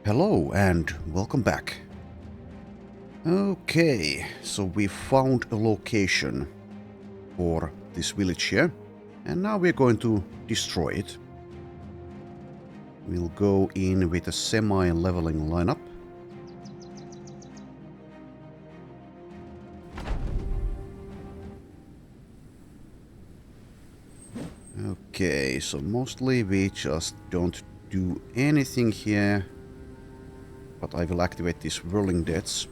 Hello and welcome back. Okay, so we found a location for this village here, and now we're going to destroy it. We'll go in with a semi-leveling lineup. Okay, so mostly we just don't do anything here. But I will activate these whirling deaths.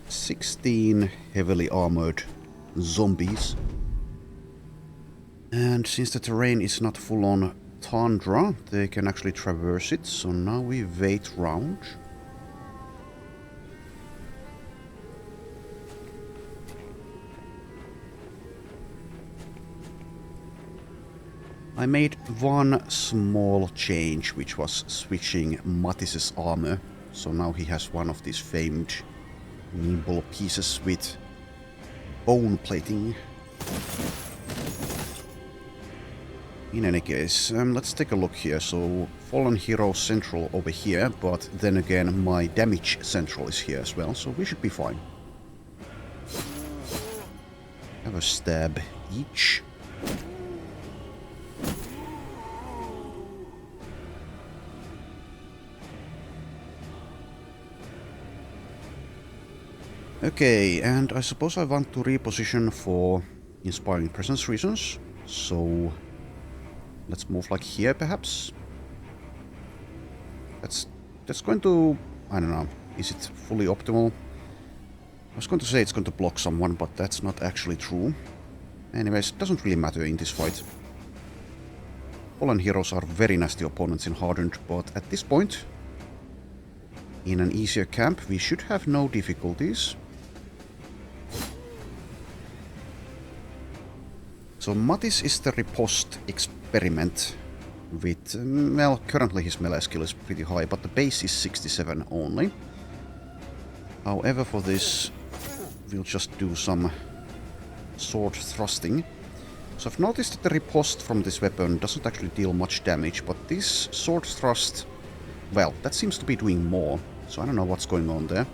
16 heavily armored zombies. And since the terrain is not full on tundra, they can actually traverse it. So now we wait round. I made one small change, which was switching Matis's armor. So now he has one of these famed nimble pieces with bone plating. In any case, let's take a look here. So Fallen Hero Central over here, but then again my damage central is here as well, so we should be fine. Have a stab each. Okay, and I suppose I want to reposition for inspiring presence reasons, so let's move like here perhaps. That's going to, I don't know, is it fully optimal? I was going to say it's going to block someone, but that's not actually true. Anyways, it doesn't really matter in this fight. Fallen heroes are very nasty opponents in Hardened, but at this point, in an easier camp, we should have no difficulties. So Matis is the riposte experiment with, well, currently his melee skill is pretty high, but the base is 67 only. However, for this, we'll just do some sword thrusting. So I've noticed that the riposte from this weapon doesn't actually deal much damage, but this sword thrust, well, that seems to be doing more. So I don't know what's going on there.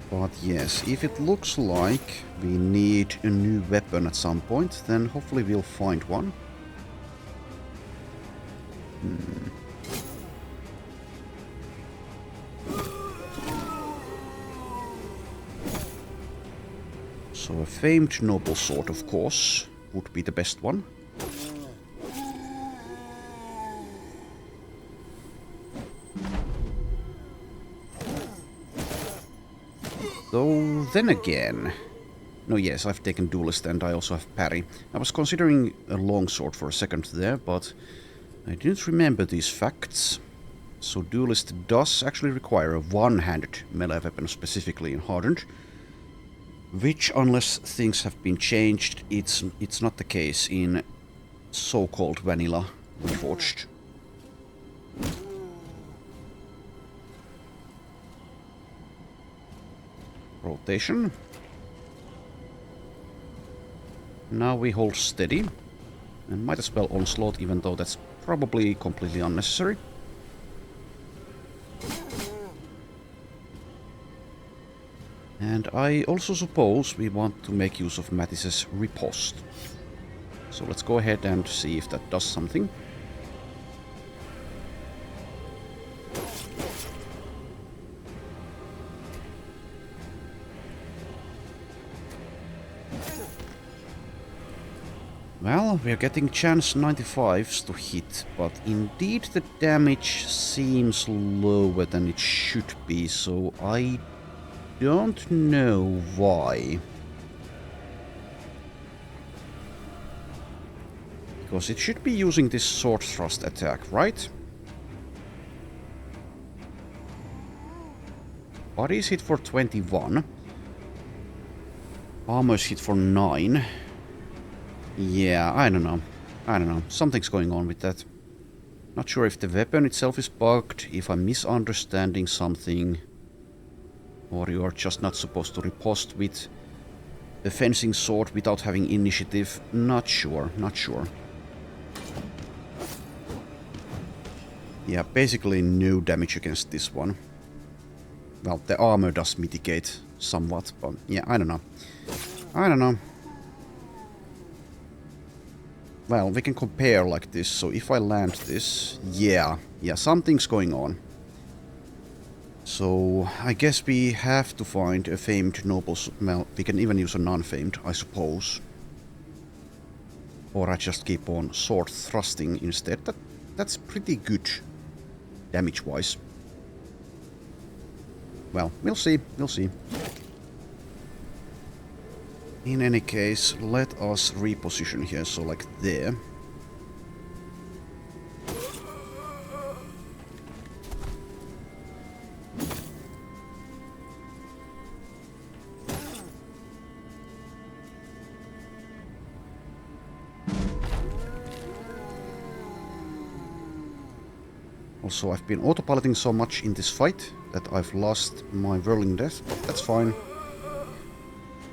But yes, if it looks like we need a new weapon at some point, then hopefully we'll find one. So a famed noble sword, of course, would be the best one. Though, then again... No, yes, I've taken Duelist and I also have Parry. I was considering a longsword for a second there, but I didn't remember these facts. So Duelist does actually require a one-handed melee weapon specifically in Hardened. Which, unless things have been changed, it's not the case in so-called vanilla Reforged. Rotation. Now we hold steady. And might as well onslaught, even though that's probably completely unnecessary. And I also suppose we want to make use of Matis's riposte. So let's go ahead and see if that does something. Well, we're getting chance 95s to hit, but indeed the damage seems lower than it should be, so I don't know why. Because it should be using this sword thrust attack, right? Bodies hit for 21. Armor's hit for 9. Yeah, I don't know. Something's going on with that. Not sure if the weapon itself is bugged, if I'm misunderstanding something, or you're just not supposed to riposte with a fencing sword without having initiative. Not sure. Yeah, basically no damage against this one. Well, the armor does mitigate somewhat, but yeah, I don't know. I don't know. Well, we can compare like this, so if I land this... Yeah, something's going on. So, I guess we have to find a famed noble... Well, we can even use a non-famed, I suppose. Or I just keep on sword thrusting instead. That's pretty good, damage-wise. Well, we'll see, we'll see. In any case, let us reposition here, so like there. Also, I've been autopiloting so much in this fight that I've lost my whirling death, but that's fine.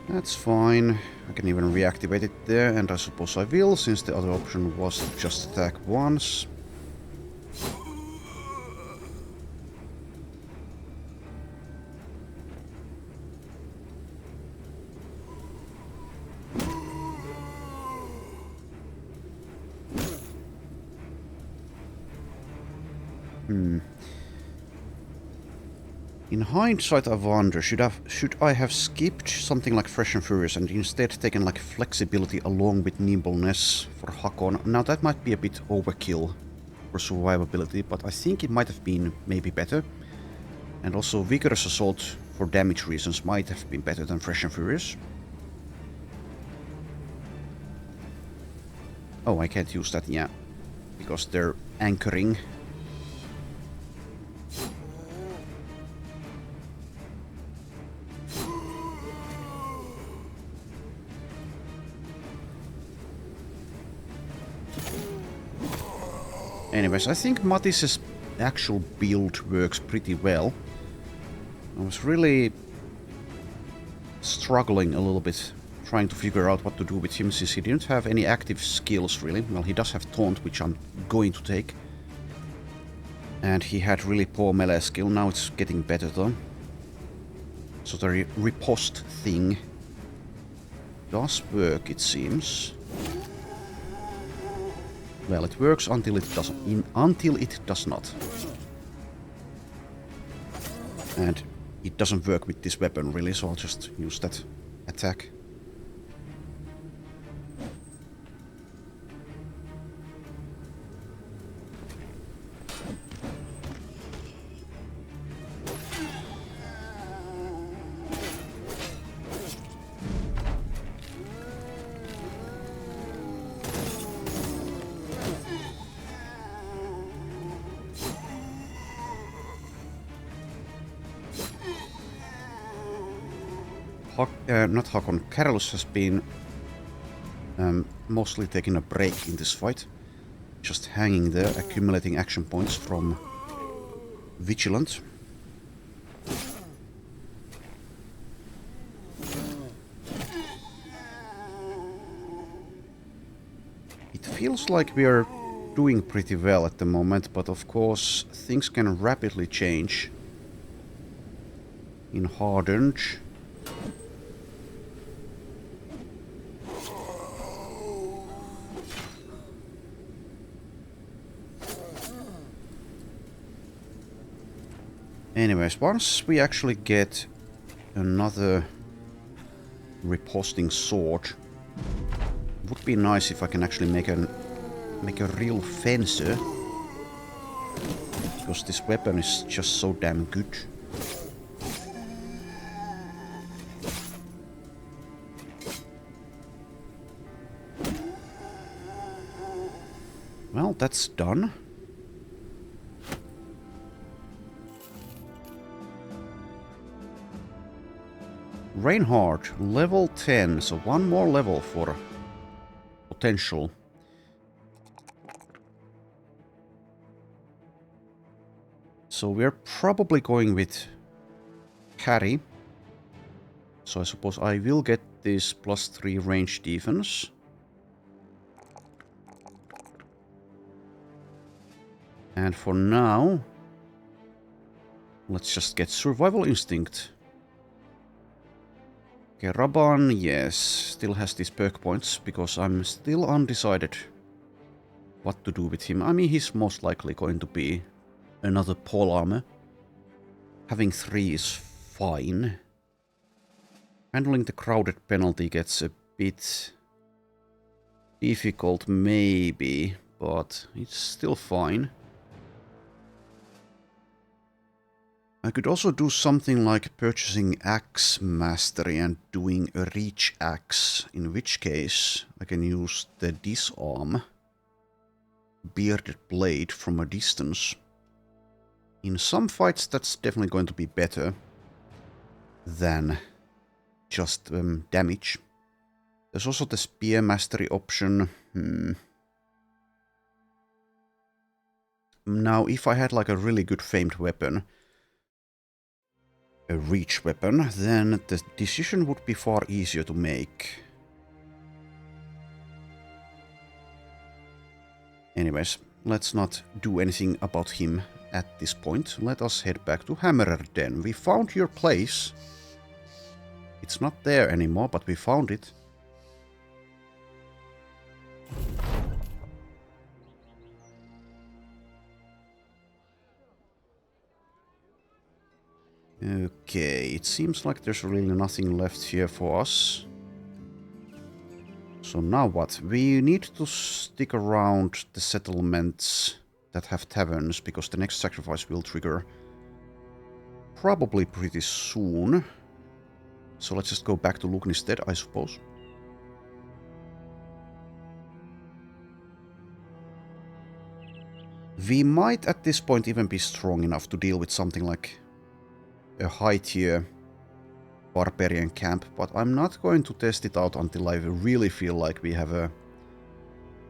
That's fine. I can even reactivate it there, and I suppose I will, since the other option was to just attack once. In hindsight, I wonder, should I have skipped something like Fresh and Furious and instead taken like flexibility along with nimbleness for Hakon? Now that might be a bit overkill for survivability, but I think it might have been maybe better. And also Vigorous Assault for damage reasons might have been better than Fresh and Furious. Oh, I can't use that, yeah, because they're anchoring. Anyways, I think Matis's actual build works pretty well. I was really struggling a little bit trying to figure out what to do with him, since he didn't have any active skills really. Well, he does have Taunt, which I'm going to take. And he had really poor melee skill. Now it's getting better though. So the riposte thing does work, it seems. Well, it works until it doesn't. Until it does not. And it doesn't work with this weapon really, so I'll just use that attack. Not Hakon, Carolus has been mostly taking a break in this fight. Just hanging there, accumulating action points from Vigilant. It feels like we are doing pretty well at the moment, but of course things can rapidly change in Hardened. Anyways, once we actually get another riposting sword, it would be nice if I can actually make a real fencer, because this weapon is just so damn good. Well, that's done. Reinhardt, level 10, so one more level for potential. So we're probably going with Harry. So I suppose I will get this +3 range defense. And for now, let's just get Survival Instinct. Okay, Raban, yes, still has these perk points, because I'm still undecided what to do with him. I mean, he's most likely going to be another pole armor. Having 3 is fine. Handling the crowded penalty gets a bit difficult, maybe, but it's still fine. I could also do something like purchasing Axe Mastery and doing a Reach Axe, in which case I can use the Disarm Bearded Blade from a distance. In some fights that's definitely going to be better than just damage. There's also the Spear Mastery option. Now, if I had like a really good famed weapon, a reach weapon, then the decision would be far easier to make. Anyways, let's not do anything about him at this point. Let us head back to Hammerer Den. We found your place. It's not there anymore, but we found it. Okay, it seems like there's really nothing left here for us. So now what? We need to stick around the settlements that have taverns, because the next sacrifice will trigger probably pretty soon. So let's just go back to Lugn instead, I suppose. We might at this point even be strong enough to deal with something like a high tier barbarian camp, but I'm not going to test it out until I really feel like we have a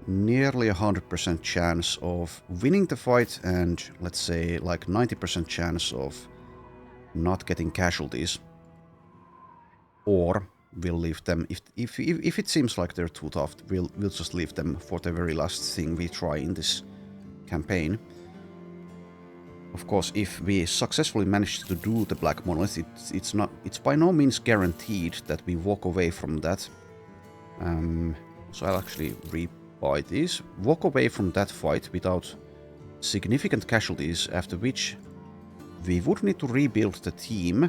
nearly 100% chance of winning the fight, and let's say like 90% chance of not getting casualties. Or we'll leave them, if it seems like they're too tough, we'll just leave them for the very last thing we try in this campaign. Of course, if we successfully manage to do the Black Monolith, it's by no means guaranteed that we walk away from that. So I'll actually rebuy these. Walk away from that fight without significant casualties, after which we would need to rebuild the team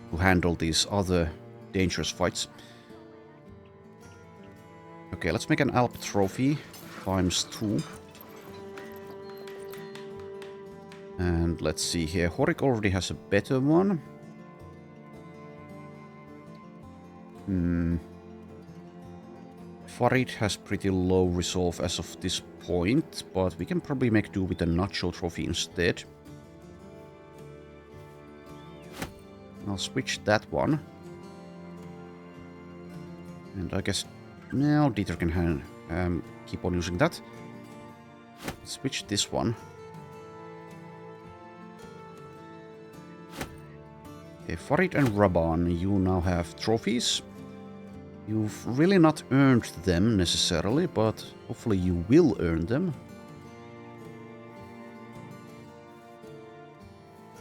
to handle these other dangerous fights. Okay, let's make an Alp trophy ×2. And let's see here. Horik already has a better one. Farid has pretty low resolve as of this point, but we can probably make do with a Nacho trophy instead. I'll switch that one. And I guess now Dieter can keep on using that. Switch this one. Okay, Farid and Raban, you now have trophies. You've really not earned them necessarily, but hopefully you will earn them.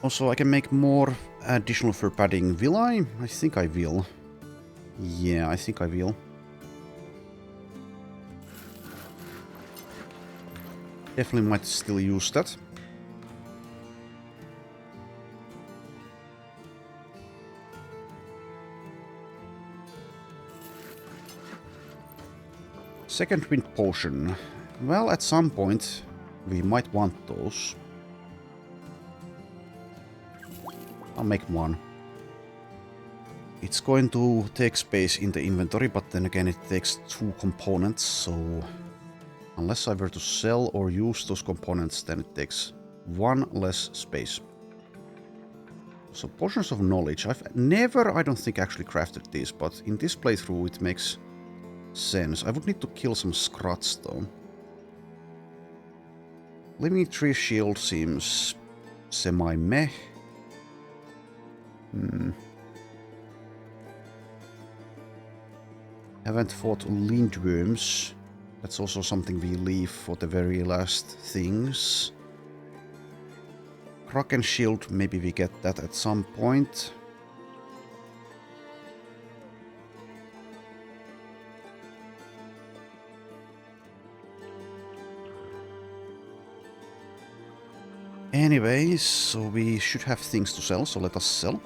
Also, I can make more additional fur padding. Will I? I think I will. Yeah, I think I will. Definitely might still use that. Second wind potion. Well, at some point we might want those. I'll make one. It's going to take space in the inventory, but then again it takes 2 components, so unless I were to sell or use those components, then it takes 1 less space. So potions of knowledge. I've never, I don't think, actually crafted these, but in this playthrough it makes sense. I would need to kill some scrots though. Living Tree Shield seems semi-meh. Haven't fought lindworms. That's also something we leave for the very last things. Kraken shield, maybe we get that at some point. Anyways, so we should have things to sell, so let us sell.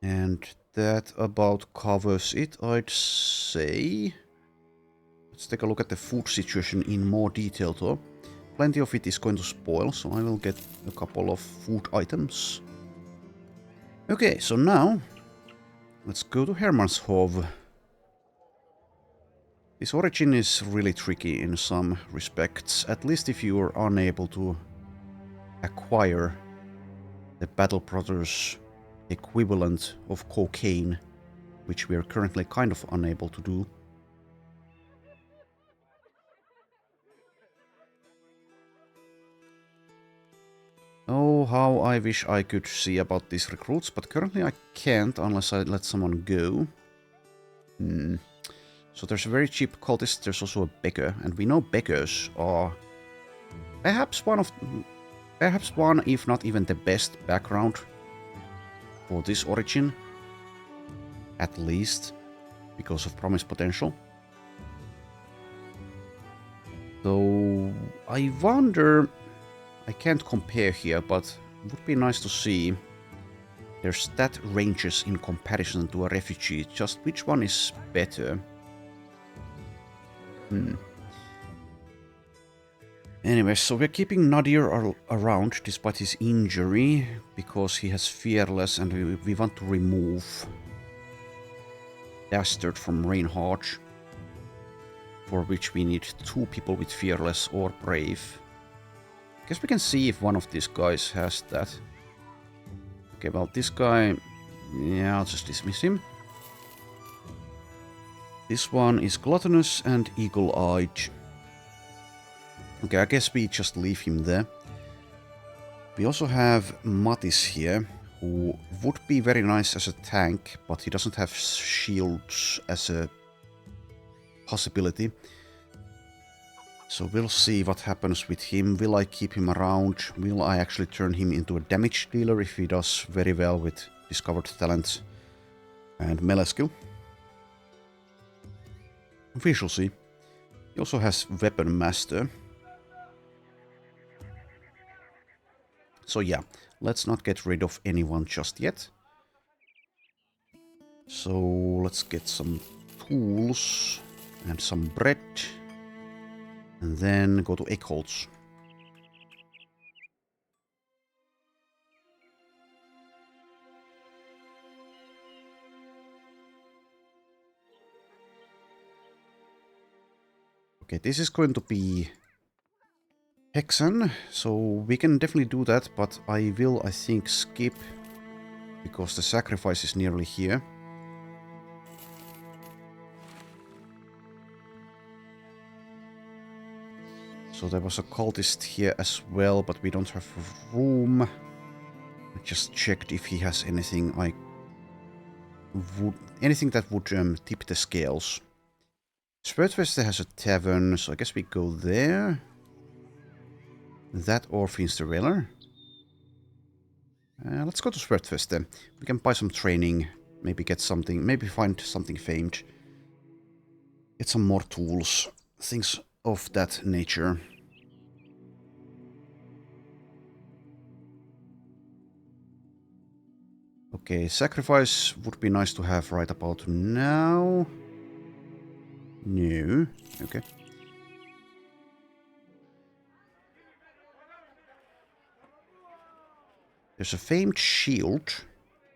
And that about covers it, I'd say. Let's take a look at the food situation in more detail though. Plenty of it is going to spoil, so I will get a couple of food items. Okay, so now let's go to Hermannshov. This origin is really tricky in some respects, at least if you are unable to acquire the Battle Brothers equivalent of cocaine, which we are currently kind of unable to do. Oh, how I wish I could see about these recruits, but currently I can't unless I let someone go. So there's a very cheap cultist, there's also a beggar, and we know beggars are perhaps one, if not even the best background for this origin, at least because of promise potential. Though I wonder, I can't compare here, but it would be nice to see their stat ranges in comparison to a refugee, just which one is better. Anyway, so we're keeping Nadir around despite his injury, because he has Fearless and we want to remove Dastard from Reinhardt, for which we need 2 people with Fearless or Brave. Guess we can see if one of these guys has that. Okay, well this guy, yeah, I'll just dismiss him. This one is Gluttonous and Eagle-Eyed. Okay, I guess we just leave him there. We also have Mattis here, who would be very nice as a tank, but he doesn't have shields as a possibility. So we'll see what happens with him. Will I keep him around? Will I actually turn him into a damage dealer if he does very well with discovered talents and melee skill? We shall see. He also has Weapon Master. So yeah, let's not get rid of anyone just yet. So let's get some tools and some bread. And then go to Eckholz. Okay, this is going to be Hexen, so we can definitely do that, but I will, I think, skip, because the sacrifice is nearly here. So there was a cultist here as well, but we don't have room. I just checked if he has anything anything that would tip the scales. Sverdveste has a tavern, so I guess we go there. That or Finstervailer. Let's go to Sverdveste. We can buy some training, maybe get something, maybe find something famed. Get some more tools, things of that nature. Okay, sacrifice would be nice to have right about now. No. Okay. There's a famed shield.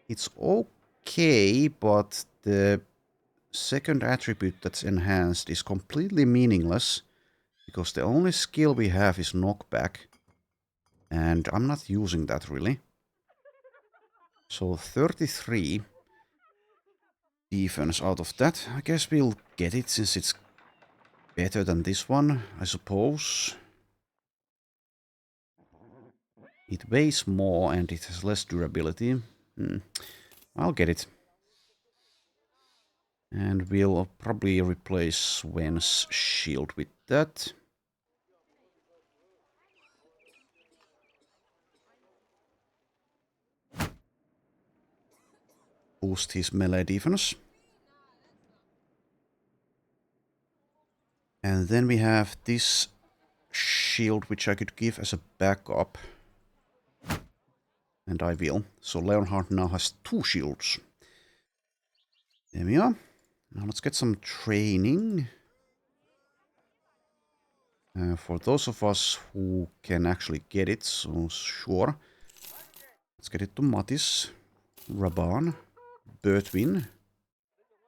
It's okay, but the second attribute that's enhanced is completely meaningless, because the only skill we have is knockback, and I'm not using that really. So 33 defense out of that. I guess we'll get it since it's better than this one, I suppose. It weighs more and it has less durability. I'll get it. And we'll probably replace Sven's shield with that. Boost his melee defense. And then we have this shield which I could give as a backup. And I will. So Leonhard now has 2 shields. There we are. Now let's get some training. For those of us who can actually get it, so sure. Let's get it to Mattis, Raban, Bertwin,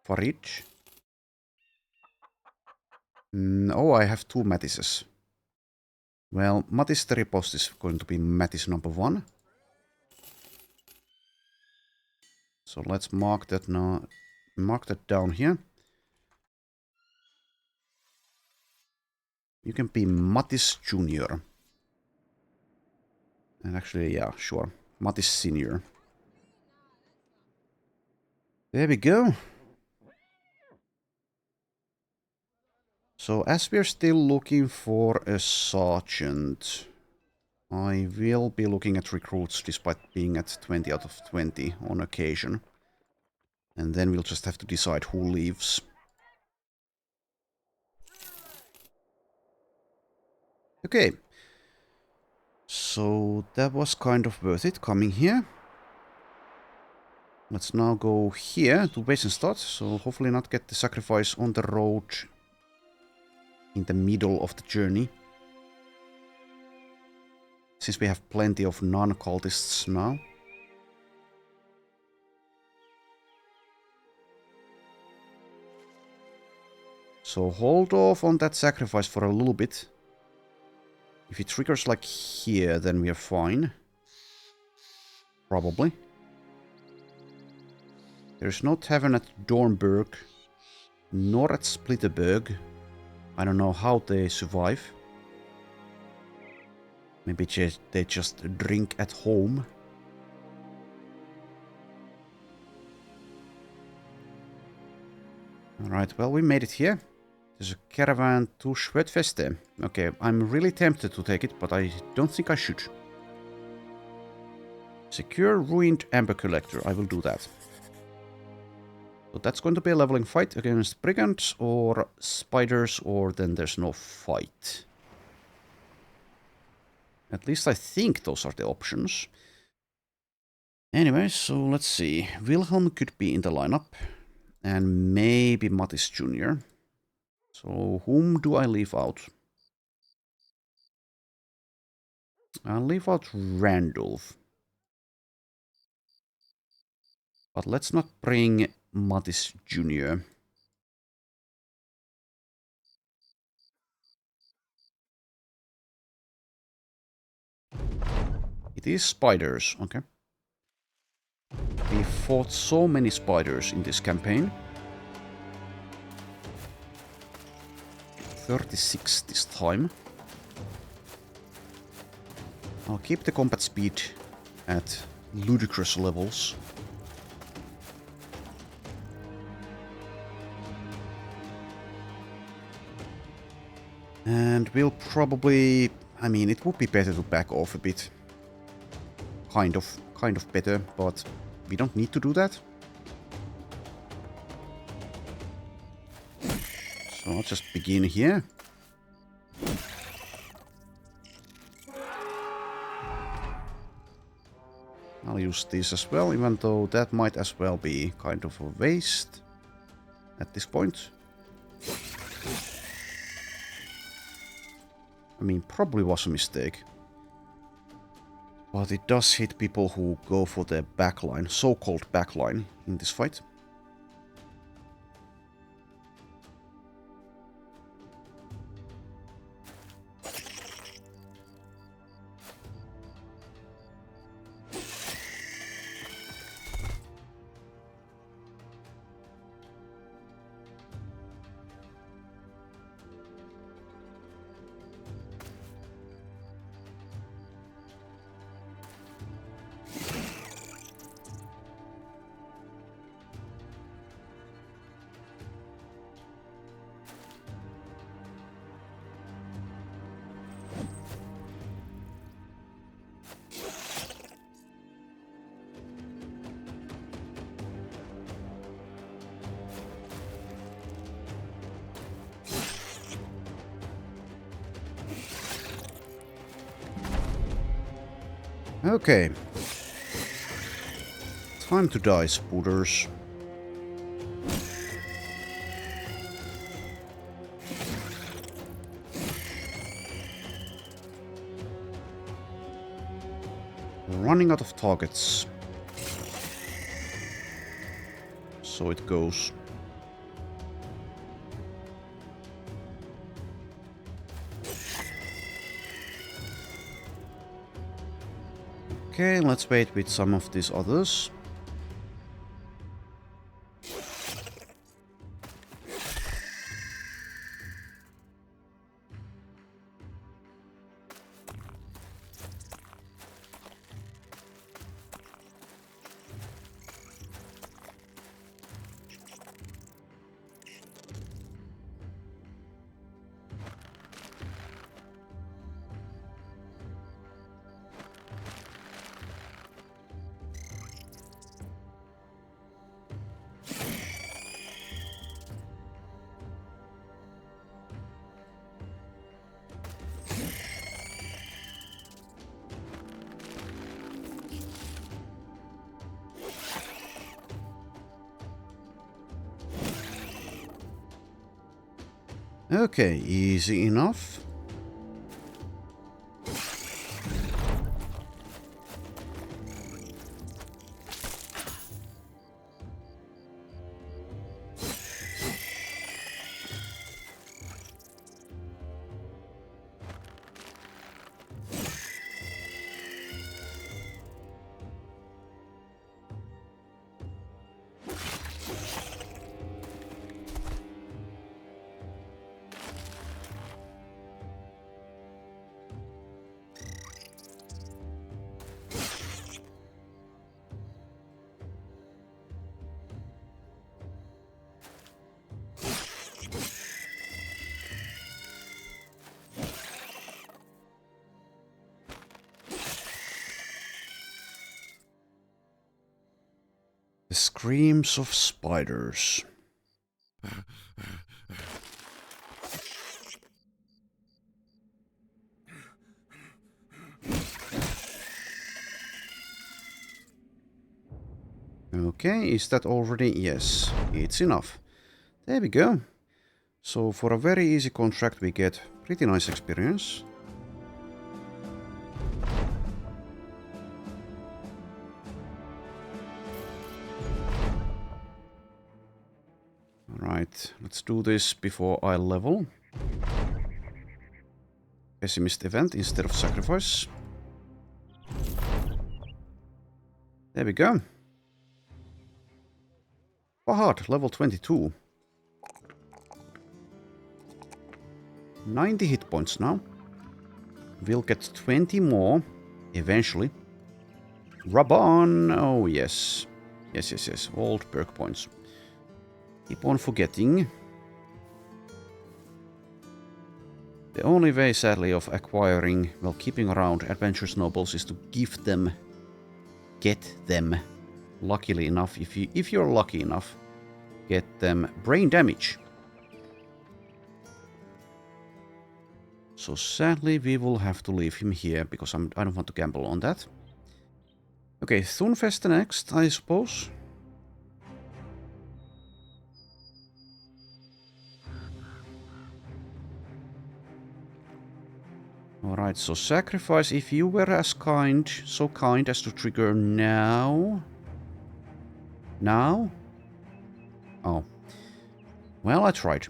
Farid. Oh, I have 2 Mattises. Well, Mattis the Riposte is going to be Mattis number 1. So let's mark that now. Mark that down here. You can be Mattis Junior. And actually, yeah, sure. Mattis Senior. There we go. So as we're still looking for a sergeant, I will be looking at recruits despite being at 20 out of 20 on occasion. And then we'll just have to decide who leaves. Okay. So that was kind of worth it coming here. Let's now go here to base and start. So hopefully not get the sacrifice on the road in the middle of the journey. Since we have plenty of non-cultists now. So hold off on that sacrifice for a little bit. If it triggers like here, then we are fine. Probably. There's no tavern at Dornberg, nor at Splitterberg. I don't know how they survive. Maybe they just drink at home. Alright, well, we made it here. There's a caravan to Schwertfeste. Okay, I'm really tempted to take it, but I don't think I should. Secure ruined amber collector. I will do that. So that's going to be a leveling fight against brigands or spiders, or then there's no fight. At least I think those are the options. Anyway, so let's see. Wilhelm could be in the lineup. And maybe Mattis Jr. So whom do I leave out? I'll leave out Randolph. But let's not bring Mattis Jr. It is spiders, okay. We fought so many spiders in this campaign. 36 this time. I'll keep the combat speed at ludicrous levels. And we'll probably... I mean, it would be better to back off a bit. Kind of better, but we don't need to do that. So I'll just begin here. I'll use this as well, even though that might as well be kind of a waste at this point. I mean, probably was a mistake. But it does hit people who go for the backline, so-called backline, in this fight. Okay. Time to die, spooters. Running out of targets. So it goes. Okay, let's wait with some of these others. Okay, easy enough. The screams of spiders. Okay, is that already? Yes, it's enough. There we go. So for a very easy contract we get pretty nice experience. Alright, let's do this before I level. Pessimist event instead of sacrifice. There we go. Fahad, level 22. 90 hit points now. We'll get 20 more eventually. Raban! Oh, yes. Yes. Old perk points. Keep on forgetting. The only way, sadly, of acquiring, well, keeping around adventurous nobles is to give them, get them, luckily enough, if you're lucky enough, get them brain damage. So sadly, we will have to leave him here because I don't want to gamble on that. Okay, Thunfest next, I suppose. Alright, so sacrifice, if you were as kind, so kind as to trigger now. Now? Oh. Well, I tried.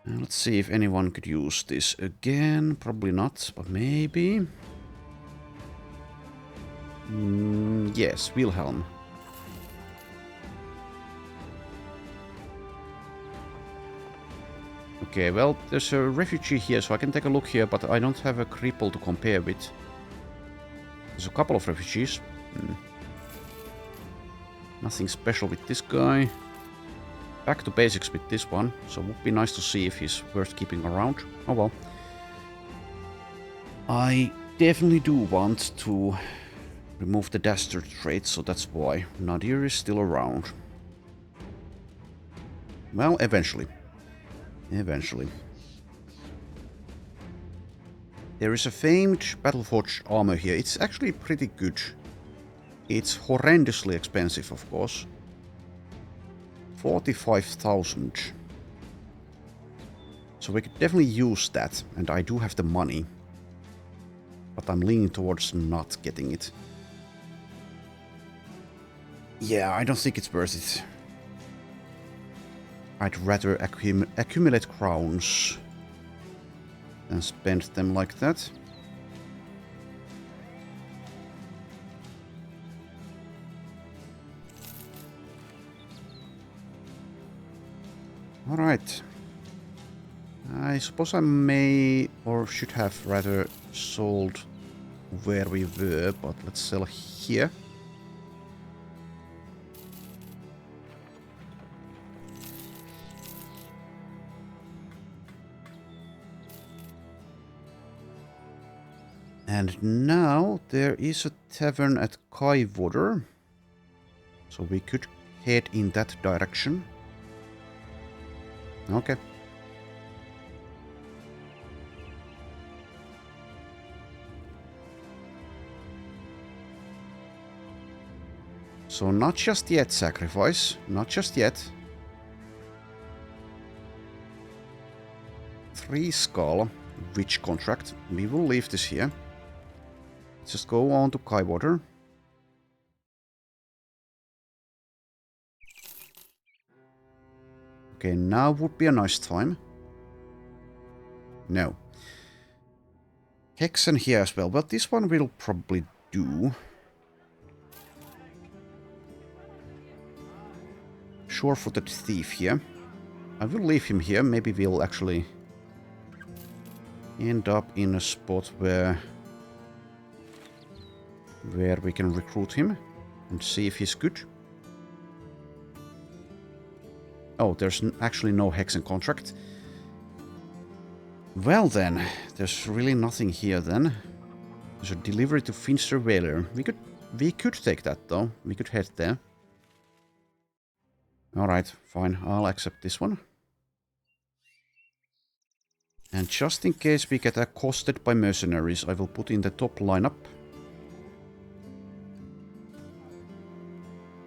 Let's see if anyone could use this again. Probably not, but maybe. Yes, Wilhelm. Okay, well, there's a refugee here, so I can take a look here, but I don't have a cripple to compare with. There's a couple of refugees. Nothing special with this guy. Back to basics with this one, so it would be nice to see if he's worth keeping around. Oh well. I definitely do want to remove the dastard trait, so that's why Nadir is still around. Well, eventually. Eventually. There is a famed Battleforged armor here. It's actually pretty good. It's horrendously expensive, of course. 45,000. So we could definitely use that, and I do have the money. But I'm leaning towards not getting it. Yeah, I don't think it's worth it. I'd rather accumulate crowns than spend them like that. Alright. I suppose I may, or should have rather, sold where we were, but let's sell here. And now there is a tavern at Kaiwater, so we could head in that direction. Okay. So not just yet, sacrifice. Not just yet. 3 skull. Witch contract. We will leave this here. Let's just go on to Kaiwater. Okay, now would be a nice time. No. Hexen here as well, but this one will probably do. Sure-footed thief here. I will leave him here. Maybe we'll actually end up in a spot where we can recruit him and see if he's good. Oh, there's actually no Hexen contract. Well then, there's really nothing here then. There's a delivery to Finster Whaler. We could take that though. We could head there. Alright, fine. I'll accept this one. And just in case we get accosted by mercenaries, I will put in the top lineup.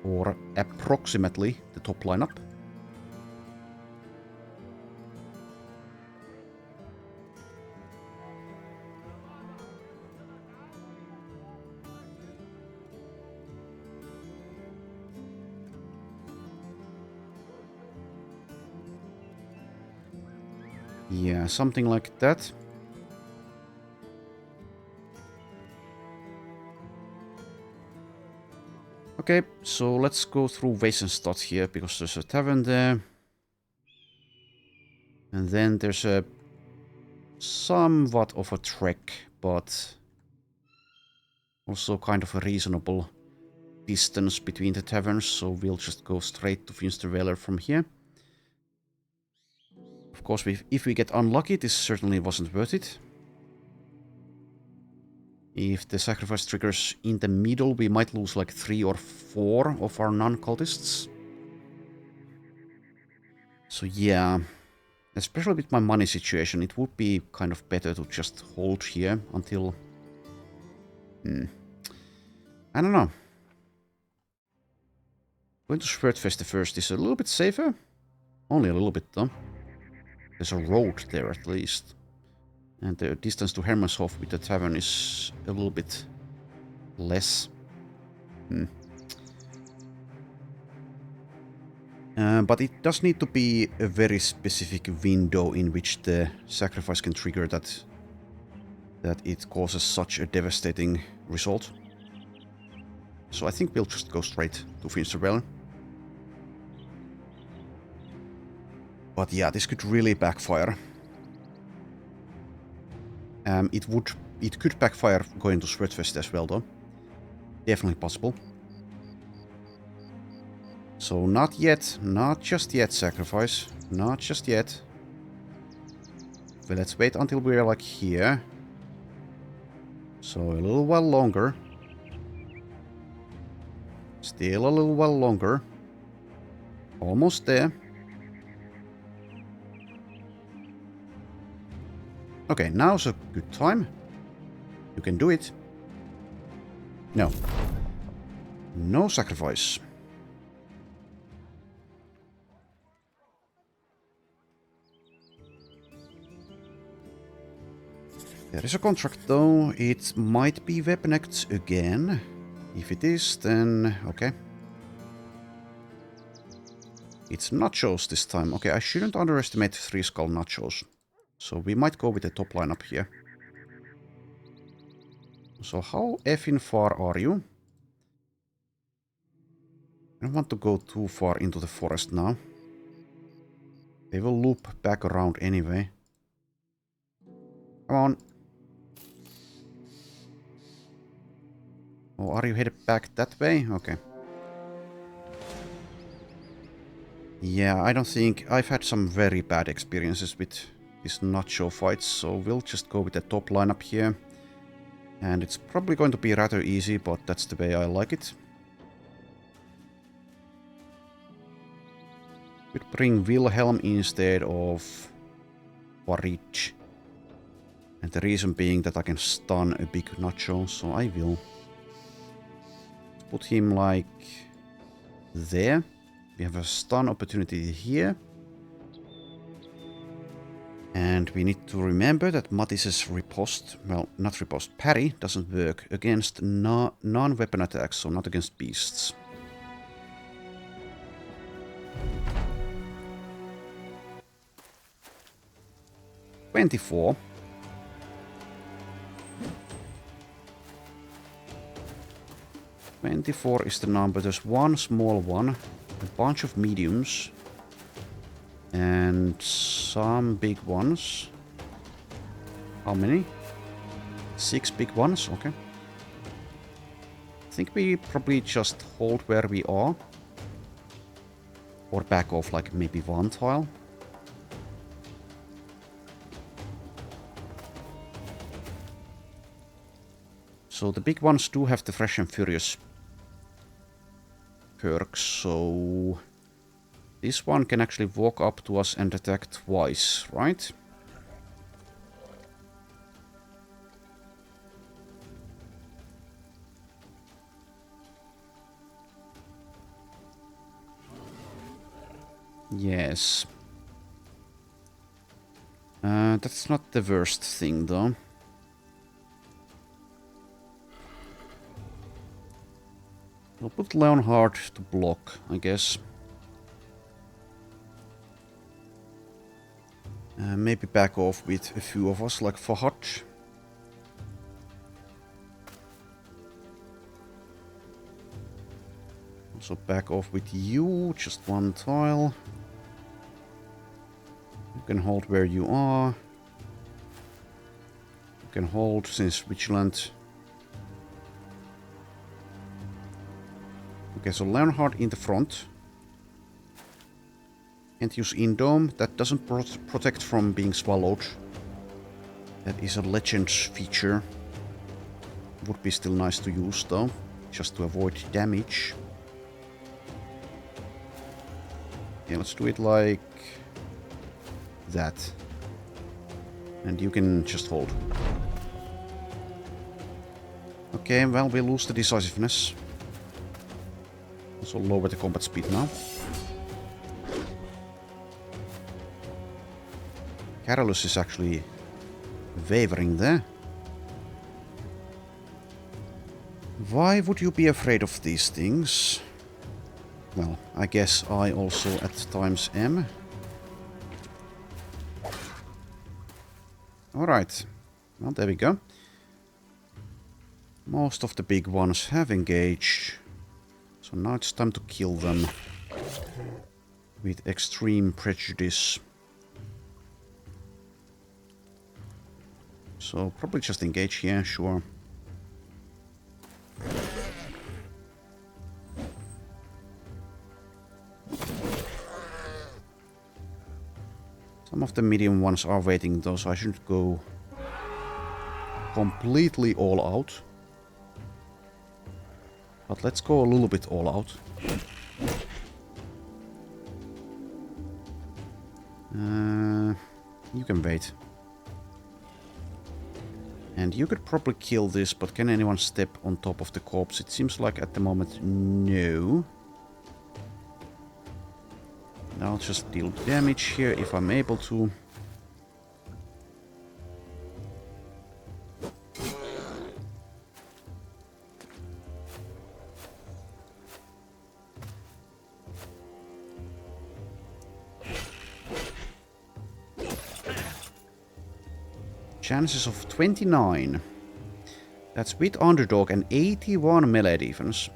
Or approximately the top lineup. Yeah, something like that. Okay, so let's go through Wesenstadt here, because there's a tavern there. And then there's a somewhat of a trek, but also kind of a reasonable distance between the taverns, so we'll just go straight to Finster Whaler from here. Of course, if we get unlucky, this certainly wasn't worth it. If the sacrifice triggers in the middle, we might lose like 3 or 4 of our non-cultists. So yeah, especially with my money situation, it would be kind of better to just hold here until... I don't know. Going to Schwertfeste first is a little bit safer. Only a little bit though. There's a road there at least. And the distance to Hermanshof with the tavern is a little bit less. But it does need to be a very specific window in which the sacrifice can trigger that it causes such a devastating result. So I think we'll just go straight to Finster Whaler. But yeah, this could really backfire. It could backfire going to Schwertfeste as well, though. Definitely possible. So not yet, not just yet, sacrifice. Not just yet. But let's wait until we're like here. So a little while longer. Still a little while longer. Almost there. Okay, now's a good time. You can do it. No. No sacrifice. There is a contract though. It might be Weapon Acts again. If it is, then okay. It's nachos this time. Okay, I shouldn't underestimate 3 skull nachos. So we might go with the top line up here. So how effing far are you? I don't want to go too far into the forest now. They will loop back around anyway. Come on. Oh, are you headed back that way? Okay. Yeah, I don't think... I've had some very bad experiences with these nacho fights, so we'll just go with the top line up here. And it's probably going to be rather easy, but that's the way I like it. Could bring Wilhelm instead of Warich. And the reason being that I can stun a big nacho, so I will. Put him like there. We have a stun opportunity here. And we need to remember that Matis's riposte, well, not riposte, parry doesn't work against non-weapon attacks, so not against beasts. $24. $24 is the number. There's one small one, a bunch of mediums, and some big ones. How many? 6 big ones, okay. I think we probably just hold where we are. Or back off like maybe 1 tile. So the big ones do have the Fresh and Furious perks, so this one can actually walk up to us and attack twice, right? Yes. That's not the worst thing though. I'll put Leonhard to block, I guess. Maybe back off with a few of us, like Fahad. Also back off with you, just 1 tile. You can hold where you are. You can hold since Vigilant. Okay, so Leonhard in the front. Can't use Indome. That doesn't protect from being swallowed. That is a Legends feature. Would be still nice to use though, just to avoid damage. Yeah, let's do it like that. And you can just hold. Okay, well, we lose the decisiveness. Also lower the combat speed now. Carolus is actually wavering there. Why would you be afraid of these things? Well, I guess I also at times am. Alright. Well, there we go. Most of the big ones have engaged. So now it's time to kill them. With extreme prejudice. So probably just engage here, sure. Some of the medium ones are waiting though, so I shouldn't go completely all out. But let's go a little bit all out. You can wait. And you could probably kill this, but can anyone step on top of the corpse? It seems like at the moment, no. I'll just deal damage here if I'm able to. Chances of 29. That's with underdog and 81 melee defense.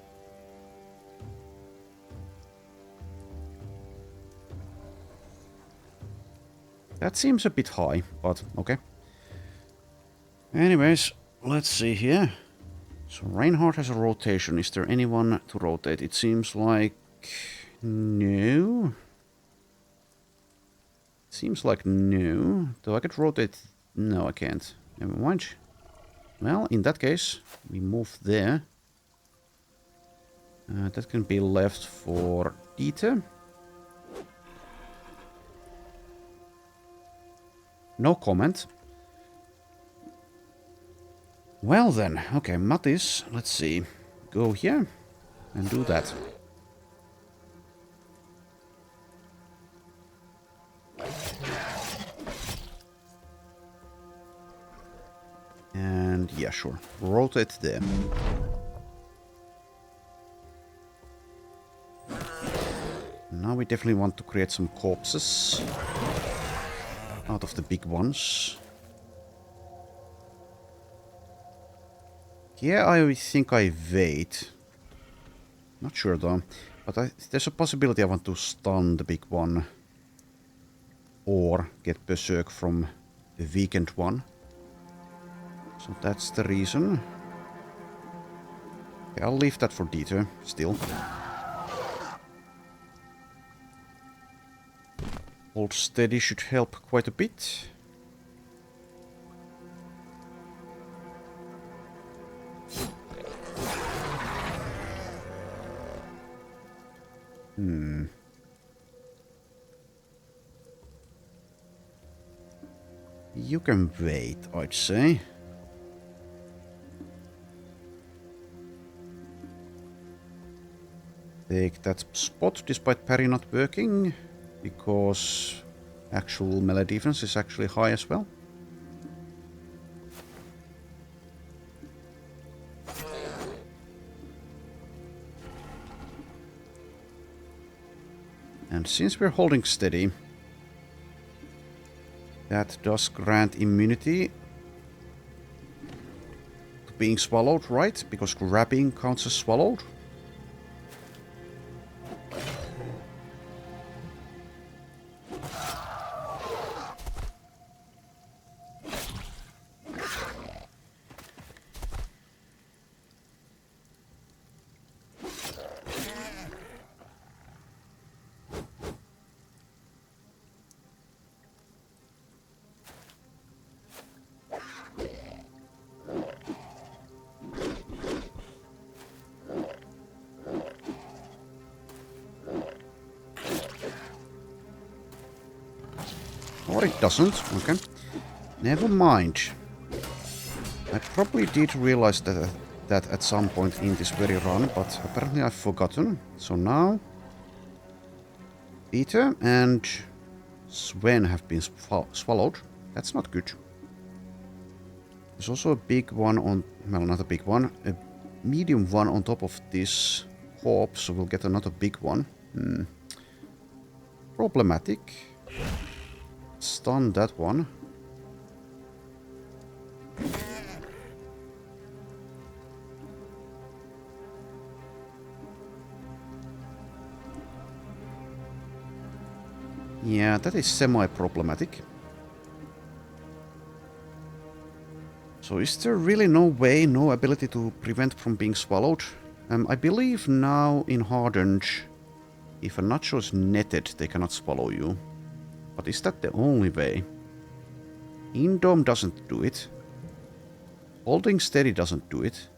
That seems a bit high, but okay. Anyways, let's see here. So Reinhardt has a rotation. Is there anyone to rotate? It seems like no. Seems like no. Do I could rotate? No, I can't. Never mind. Well, in that case, we move there. That can be left for Dieter. No comment. Well then, okay, Mattis, let's see. Go here and do that. And yeah, sure. Rotate there. Now we definitely want to create some corpses out of the big ones. Yeah, I think I wait. Not sure though. But there's a possibility I want to stun the big one. Or get Berserk from the weakened one. So that's the reason. Okay, I'll leave that for Dieter, still. Hold steady should help quite a bit. You can wait, I'd say. Take that spot despite parry not working, because actual melee defense is actually high as well. And since we're holding steady, that does grant immunity to being swallowed, right? Because grabbing counts as swallowed. Or it doesn't. Okay. Never mind. I probably did realize that at some point in this very run, but apparently I've forgotten. So now Peter and Sven have been swallowed. That's not good. There's also a big one on... Well, not a big one. A medium one on top of this corpse, so we'll get another big one. Problematic. Stun that one. Yeah, that is semi-problematic. So is there really no way, no ability to prevent from being swallowed? I believe now in Hardened, if a nacho is netted, they cannot swallow you. But is that the only way? Indom doesn't do it. Holding steady doesn't do it.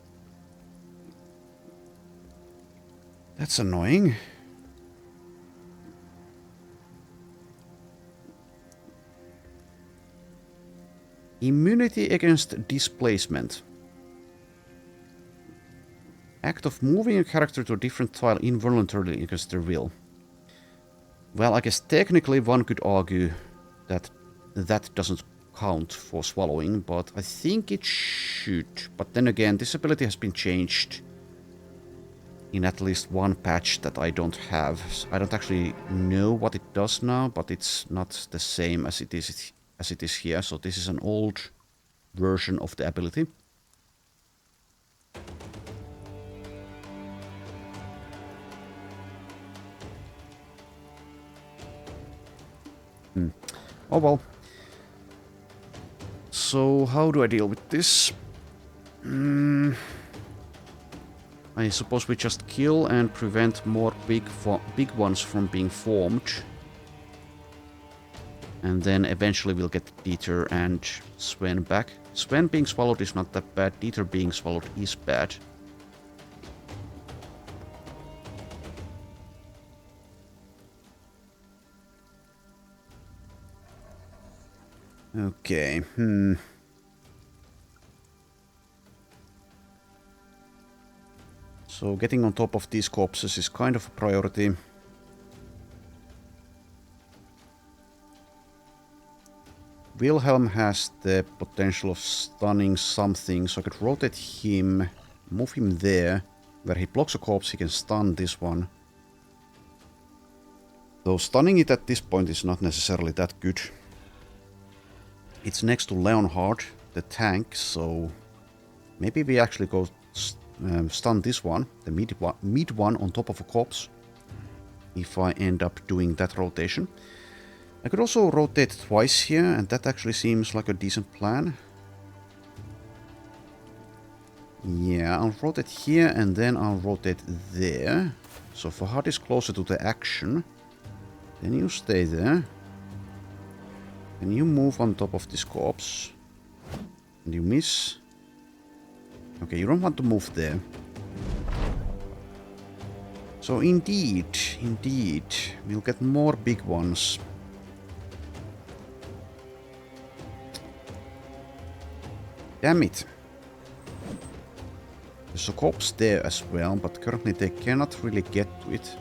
That's annoying. Immunity against displacement. Act of moving a character to a different tile involuntarily against their will. Well, I guess technically one could argue that that doesn't count for swallowing, but I think it should. But then again, this ability has been changed in at least one patch that I don't have. So I don't actually know what it does now, but it's not the same as it is here. So this is an old version of the ability. Oh well. So how do I deal with this? I suppose we just kill and prevent more big ones from being formed. And then eventually we'll get Dieter and Sven back. Sven being swallowed is not that bad. Dieter being swallowed is bad. Okay, So getting on top of these corpses is kind of a priority. Wilhelm has the potential of stunning something, so I could rotate him, move him there. Where he blocks a corpse, he can stun this one. Though stunning it at this point is not necessarily that good. It's next to Leonhard, the tank, so maybe we actually go stun this one, the mid one on top of a corpse, if I end up doing that rotation. I could also rotate twice here, and that actually seems like a decent plan. Yeah, I'll rotate here and then I'll rotate there. So Fahad is closer to the action. Then you stay there. And you move on top of this corpse. And you miss. Okay, you don't want to move there. So indeed, we'll get more big ones. Damn it. There's a corpse there as well, but currently they cannot really get to it.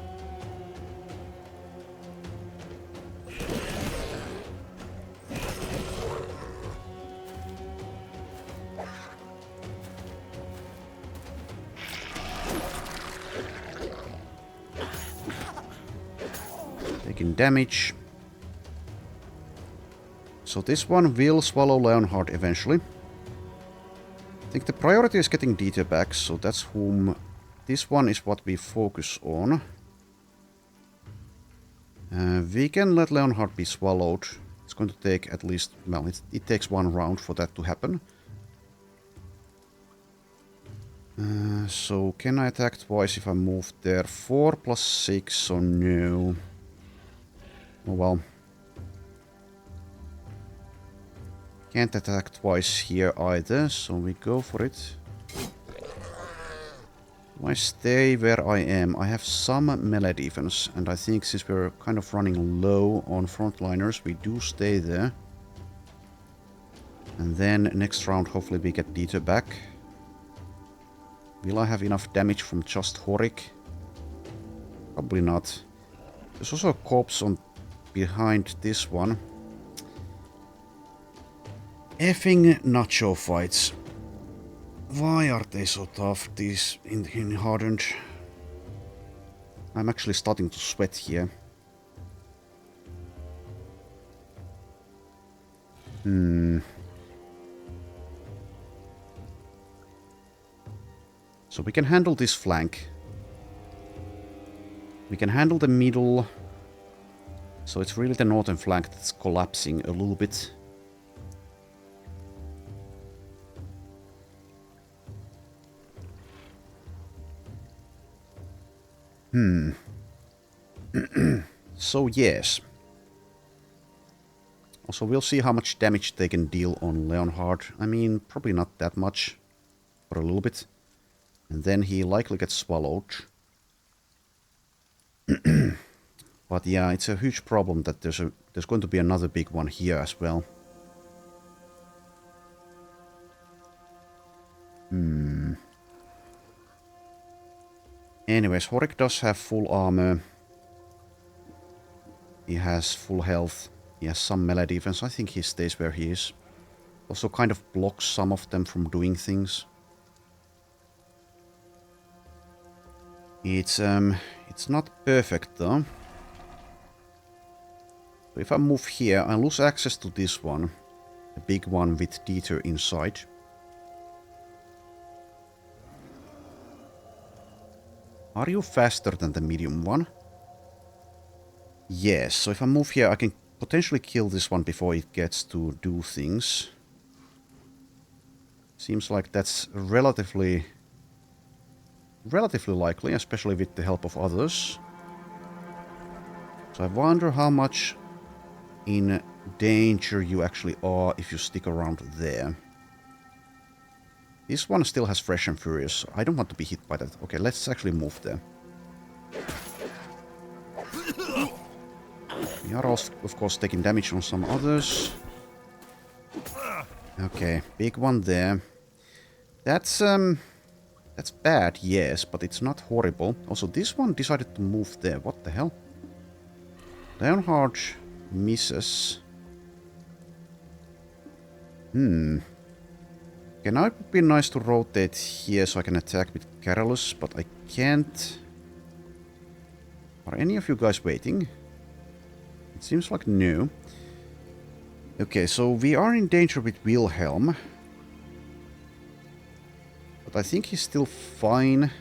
Taking damage. So this one will swallow Leonhard eventually. I think the priority is getting Dieter back, so that's whom... This one is what we focus on. We can let Leonhard be swallowed. It's going to take at least... Well, it takes one round for that to happen. So can I attack twice if I move there? 4 plus 6, so no. Oh well. Can't attack twice here either, so we go for it. Do I stay where I am? I have some melee defense, and I think since we're kind of running low on frontliners, we do stay there. And then next round, hopefully we get Dieter back. Will I have enough damage from just Horik? Probably not. There's also a corpse on behind this one. Effing nacho fights. Why are they so tough, these in Hardened? I'm actually starting to sweat here. So we can handle this flank. We can handle the middle. So it's really the northern flank that's collapsing a little bit. So yes. Also we'll see how much damage they can deal on Leonhard. I mean, probably not that much. For a little bit. And then he likely gets swallowed. But yeah, it's a huge problem that there's going to be another big one here as well. Anyways, Horik does have full armor. He has full health. He has some melee defense. I think he stays where he is. Also kind of blocks some of them from doing things. It's not perfect though. So if I move here, I lose access to this one. The big one with Dieter inside. Are you faster than the medium one? Yes, so if I move here, I can potentially kill this one before it gets to do things. Seems like that's relatively likely, especially with the help of others. So I wonder how much in danger you actually are if you stick around there. This one still has Fresh and Furious, so I don't want to be hit by that. Okay, let's actually move there. We are also, of course, taking damage on some others. Okay, big one there. That's bad, yes, but it's not horrible. Also, this one decided to move there. What the hell? Leonhard misses. Okay, now it would be nice to rotate here so I can attack with Carolus, but I can't. Are any of you guys waiting? It seems like no. Okay, so we are in danger with Wilhelm. But I think he's still fine-ish.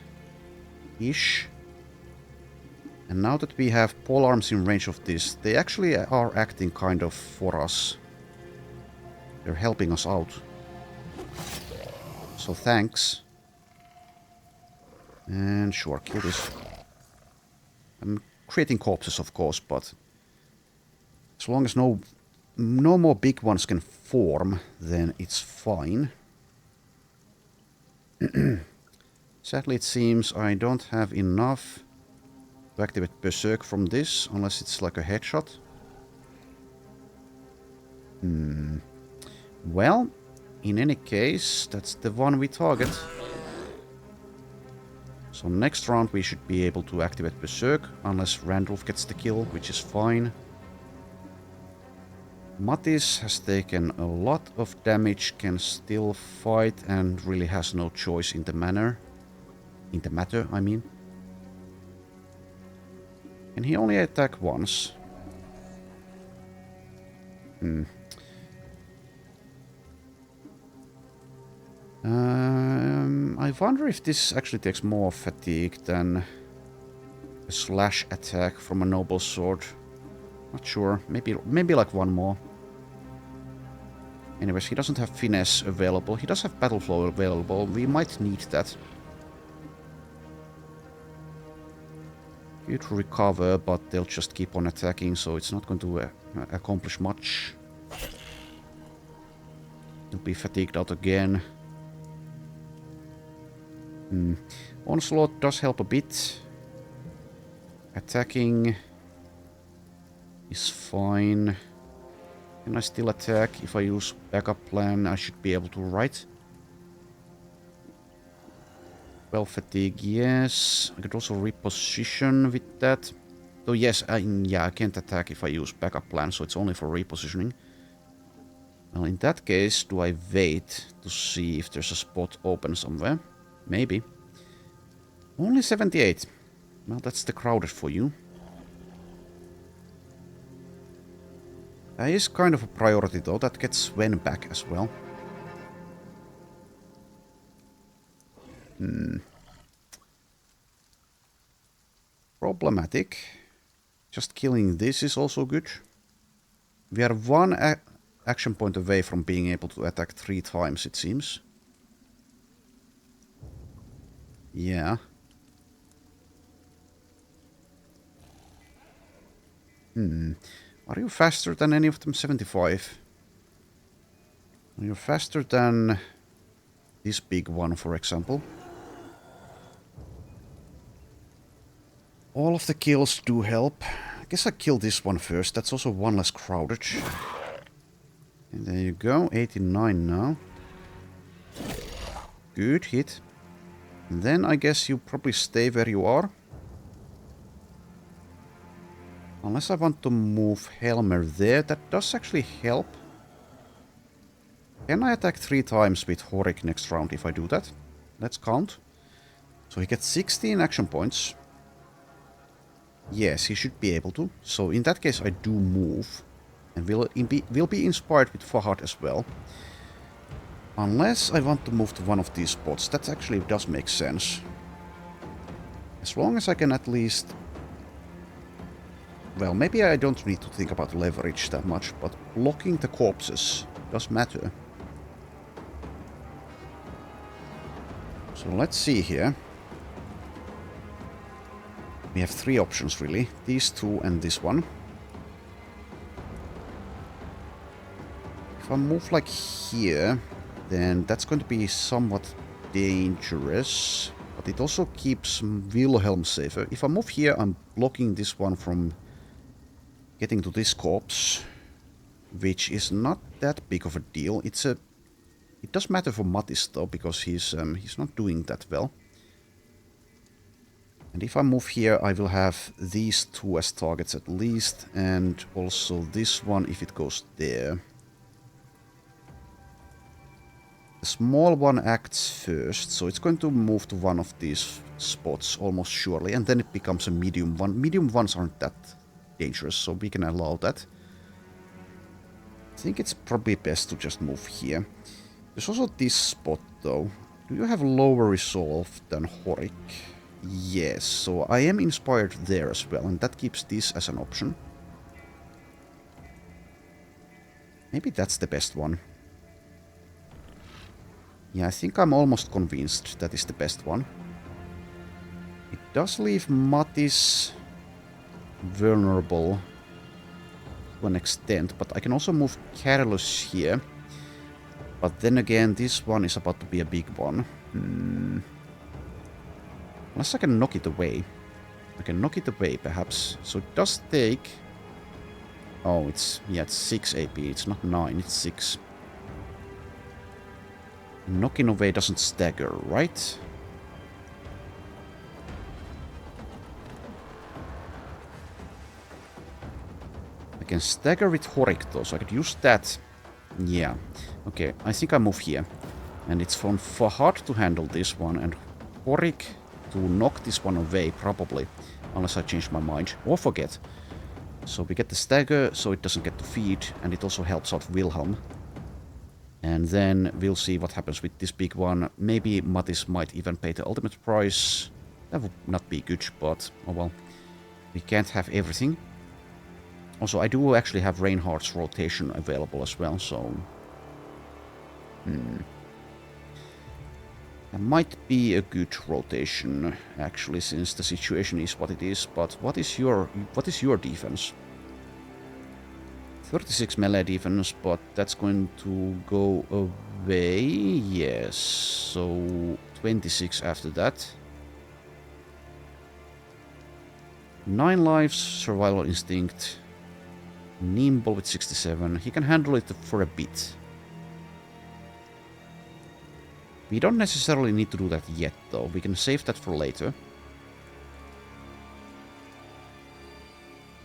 And now that we have pole arms in range of this, they actually are acting kind of for us. They're helping us out. So thanks. And sure, kill this. I'm creating corpses, of course, but as long as no more big ones can form, then it's fine. Sadly, it seems I don't have enough to activate Berserk from this, unless it's like a headshot. Well, in any case, that's the one we target. So next round we should be able to activate Berserk, unless Randolph gets the kill, which is fine. Mattis has taken a lot of damage, can still fight, and really has no choice in the matter, I mean. And he only attacked once. I wonder if this actually takes more fatigue than a slash attack from a noble sword. Not sure. Maybe like one more. Anyways, he doesn't have finesse available. He does have battle flow available. We might need that. You'd recover, but they'll just keep on attacking, so it's not going to accomplish much. He'll be fatigued out again. Onslaught does help a bit. Attacking is fine. Can I still attack? If I use backup plan, I should be able to, right? Well, fatigue, yes. I could also reposition with that. So yes, yeah, I can't attack if I use backup plan, so it's only for repositioning. Well, in that case, do I wait to see if there's a spot open somewhere? Maybe. Only 78. Well, that's the crowded for you. That is kind of a priority though. That gets Sven back as well. Problematic. Just killing this is also good. We are one action point away from being able to attack 3 times, it seems. Yeah. Are you faster than any of them? 75. Are you faster than this big one, for example? All of the kills do help. I guess I kill this one first. That's also one less crowded. And there you go. 89 now. Good hit. And then I guess you probably stay where you are. Unless I want to move Helmer there, that does actually help. Can I attack 3 times with Horik next round if I do that? Let's count. So he gets 16 action points. Yes, he should be able to. So in that case I do move. And will be inspired with Fahad as well. Unless I want to move to one of these spots. That actually does make sense. As long as I can at least... Well, maybe I don't need to think about leverage that much, but blocking the corpses does matter. So let's see here. We have 3 options really. These 2 and this one. If I move like here, then that's going to be somewhat dangerous. But it also keeps Wilhelm safer. If I move here, I'm blocking this one from getting to this corpse, which is not that big of a deal. It does matter for Mattis though, because he's not doing that well. And if I move here, I will have these 2 as targets at least, and also this one if it goes there. The small one acts first, so it's going to move to one of these spots almost surely, and then it becomes a medium one. Medium ones aren't that dangerous, so we can allow that. I think it's probably best to just move here. There's also this spot though. Do you have lower resolve than Horik? Yes, so I am inspired there as well, and that keeps this as an option. Maybe that's the best one. Yeah, I think I'm almost convinced that is the best one. It does leave Mattis vulnerable to an extent, but I can also move Carolus here. But then again, this one is about to be a big one. Unless I can knock it away. I can knock it away, perhaps. So it does take... Oh, it's 6 AP. It's not 9, it's 6. Knocking away doesn't stagger, right? I can stagger with Horik though, so I could use that. Yeah. Okay, I think I move here. And it's from Fahad to handle this one, and Horik to knock this one away, probably. Unless I change my mind, or forget. So we get the stagger, so it doesn't get to feed, and it also helps out Wilhelm. And then we'll see what happens with this big one. Maybe Mattis might even pay the ultimate price. That would not be good, but oh well. We can't have everything. Also, I do actually have Reinhardt's rotation available as well, so... That might be a good rotation, actually, since the situation is what it is. But what is your defense? 36 melee defense, but that's going to go away. Yes, so 26 after that. 9 lives, survival instinct. Nimble with 67. He can handle it for a bit. We don't necessarily need to do that yet, though. We can save that for later.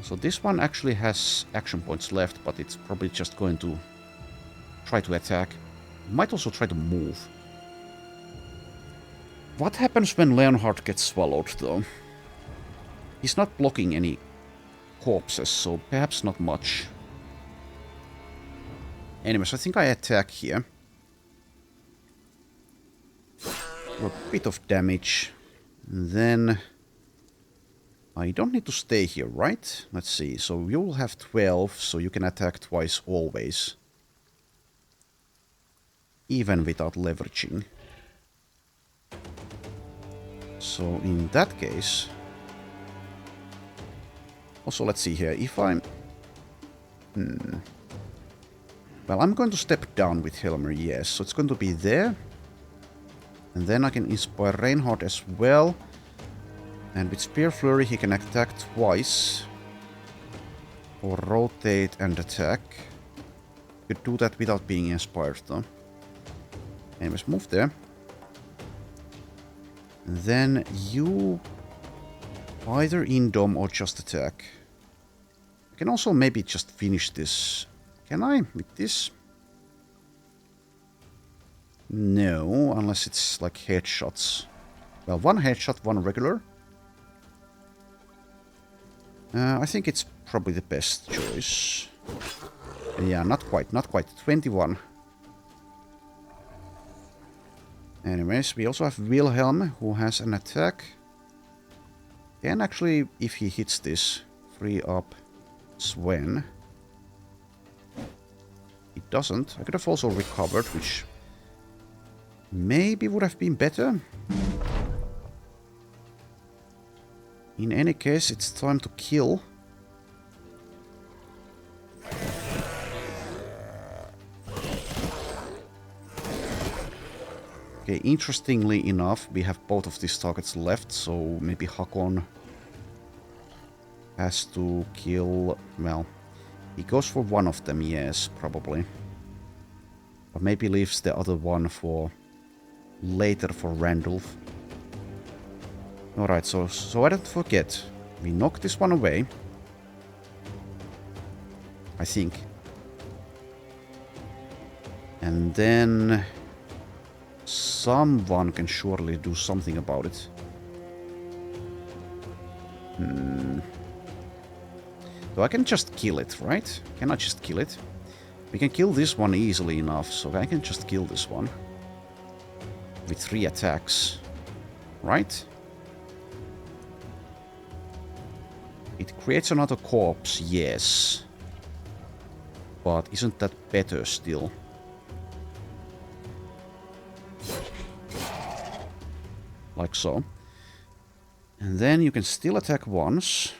So this one actually has action points left, but it's probably just going to try to attack. Might also try to move. What happens when Leonhard gets swallowed, though? He's not blocking any corpses, so perhaps not much. Anyways, I think I attack here. A bit of damage. Then... I don't need to stay here, right? Let's see. So you'll have 12, so you can attack twice always. Even without leveraging. So in that case... Also, let's see here. If I'm... Well, I'm going to step down with Helmer, yes. So it's going to be there. And then I can inspire Reinhardt as well. And with Spear Flurry he can attack twice. Or rotate and attack. Could do that without being inspired though. Anyways, move there. Then you either indom or just attack. I can also maybe just finish this. Can I with this? No, unless it's like headshots. Well, one headshot, one regular. I think it's probably the best choice. Yeah, not quite. 21. Anyways, we also have Wilhelm, who has an attack. Can actually, if he hits this, free up Sven. He doesn't. I could have also recovered, which maybe would have been better. In any case, it's time to kill. Okay, interestingly enough, we have both of these targets left, so maybe Hakon has to kill... Well, he goes for one of them, yes, probably. But maybe leaves the other one for later for Randolph. Alright, so I don't forget. We knock this one away. I think. And then... someone can surely do something about it. So I can just kill it, right? Can I just kill it? We can kill this one easily enough, so I can just kill this one. With 3 attacks. Right? It creates another corpse, yes. But isn't that better still? Like so. And then you can still attack once.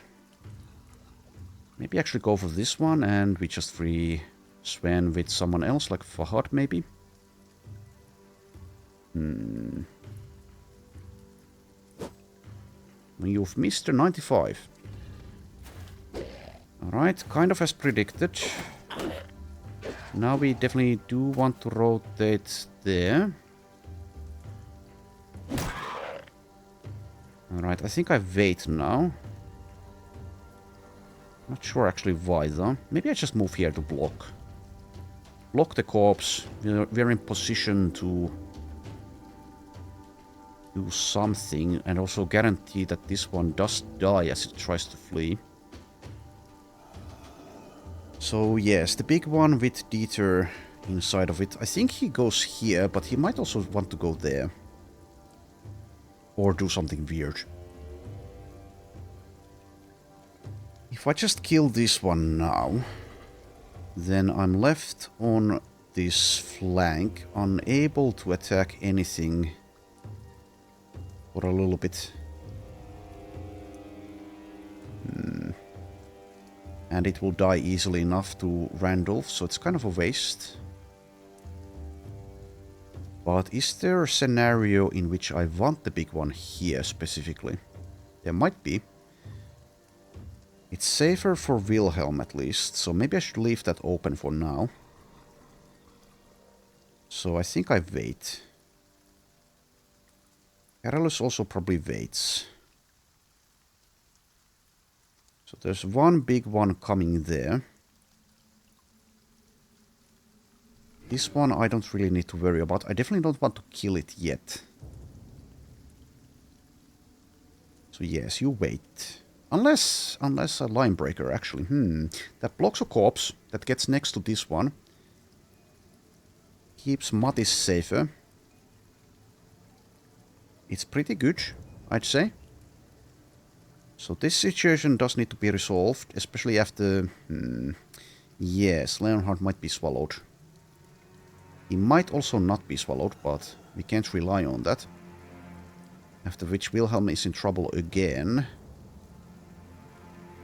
Maybe actually go for this one and we just free Sven with someone else, like Fahad maybe. You've missed a 95. Alright, kind of as predicted. Now we definitely do want to rotate there. Alright, I think I wait now. Not sure actually why though. Maybe I just move here to block. Block the corpse. We're in position to do something and also guarantee that this one does die as it tries to flee. So yes, the big one with Dieter inside of it. I think he goes here, but he might also want to go there. Or do something weird. If I just kill this one now, then I'm left on this flank, unable to attack anything for a little bit. And it will die easily enough to Randolph, so it's kind of a waste. But is there a scenario in which I want the big one here specifically? There might be. It's safer for Wilhelm at least, so maybe I should leave that open for now. So I think I wait. Carolus also probably waits. So there's one big one coming there. This one I don't really need to worry about. I definitely don't want to kill it yet. So yes, you wait. Unless a line breaker actually. That blocks a corpse that gets next to this one. Keeps Mattis safer. It's pretty good, I'd say. So this situation does need to be resolved, especially after... yes, Leonhard might be swallowed. He might also not be swallowed, but we can't rely on that. After which Wilhelm is in trouble again.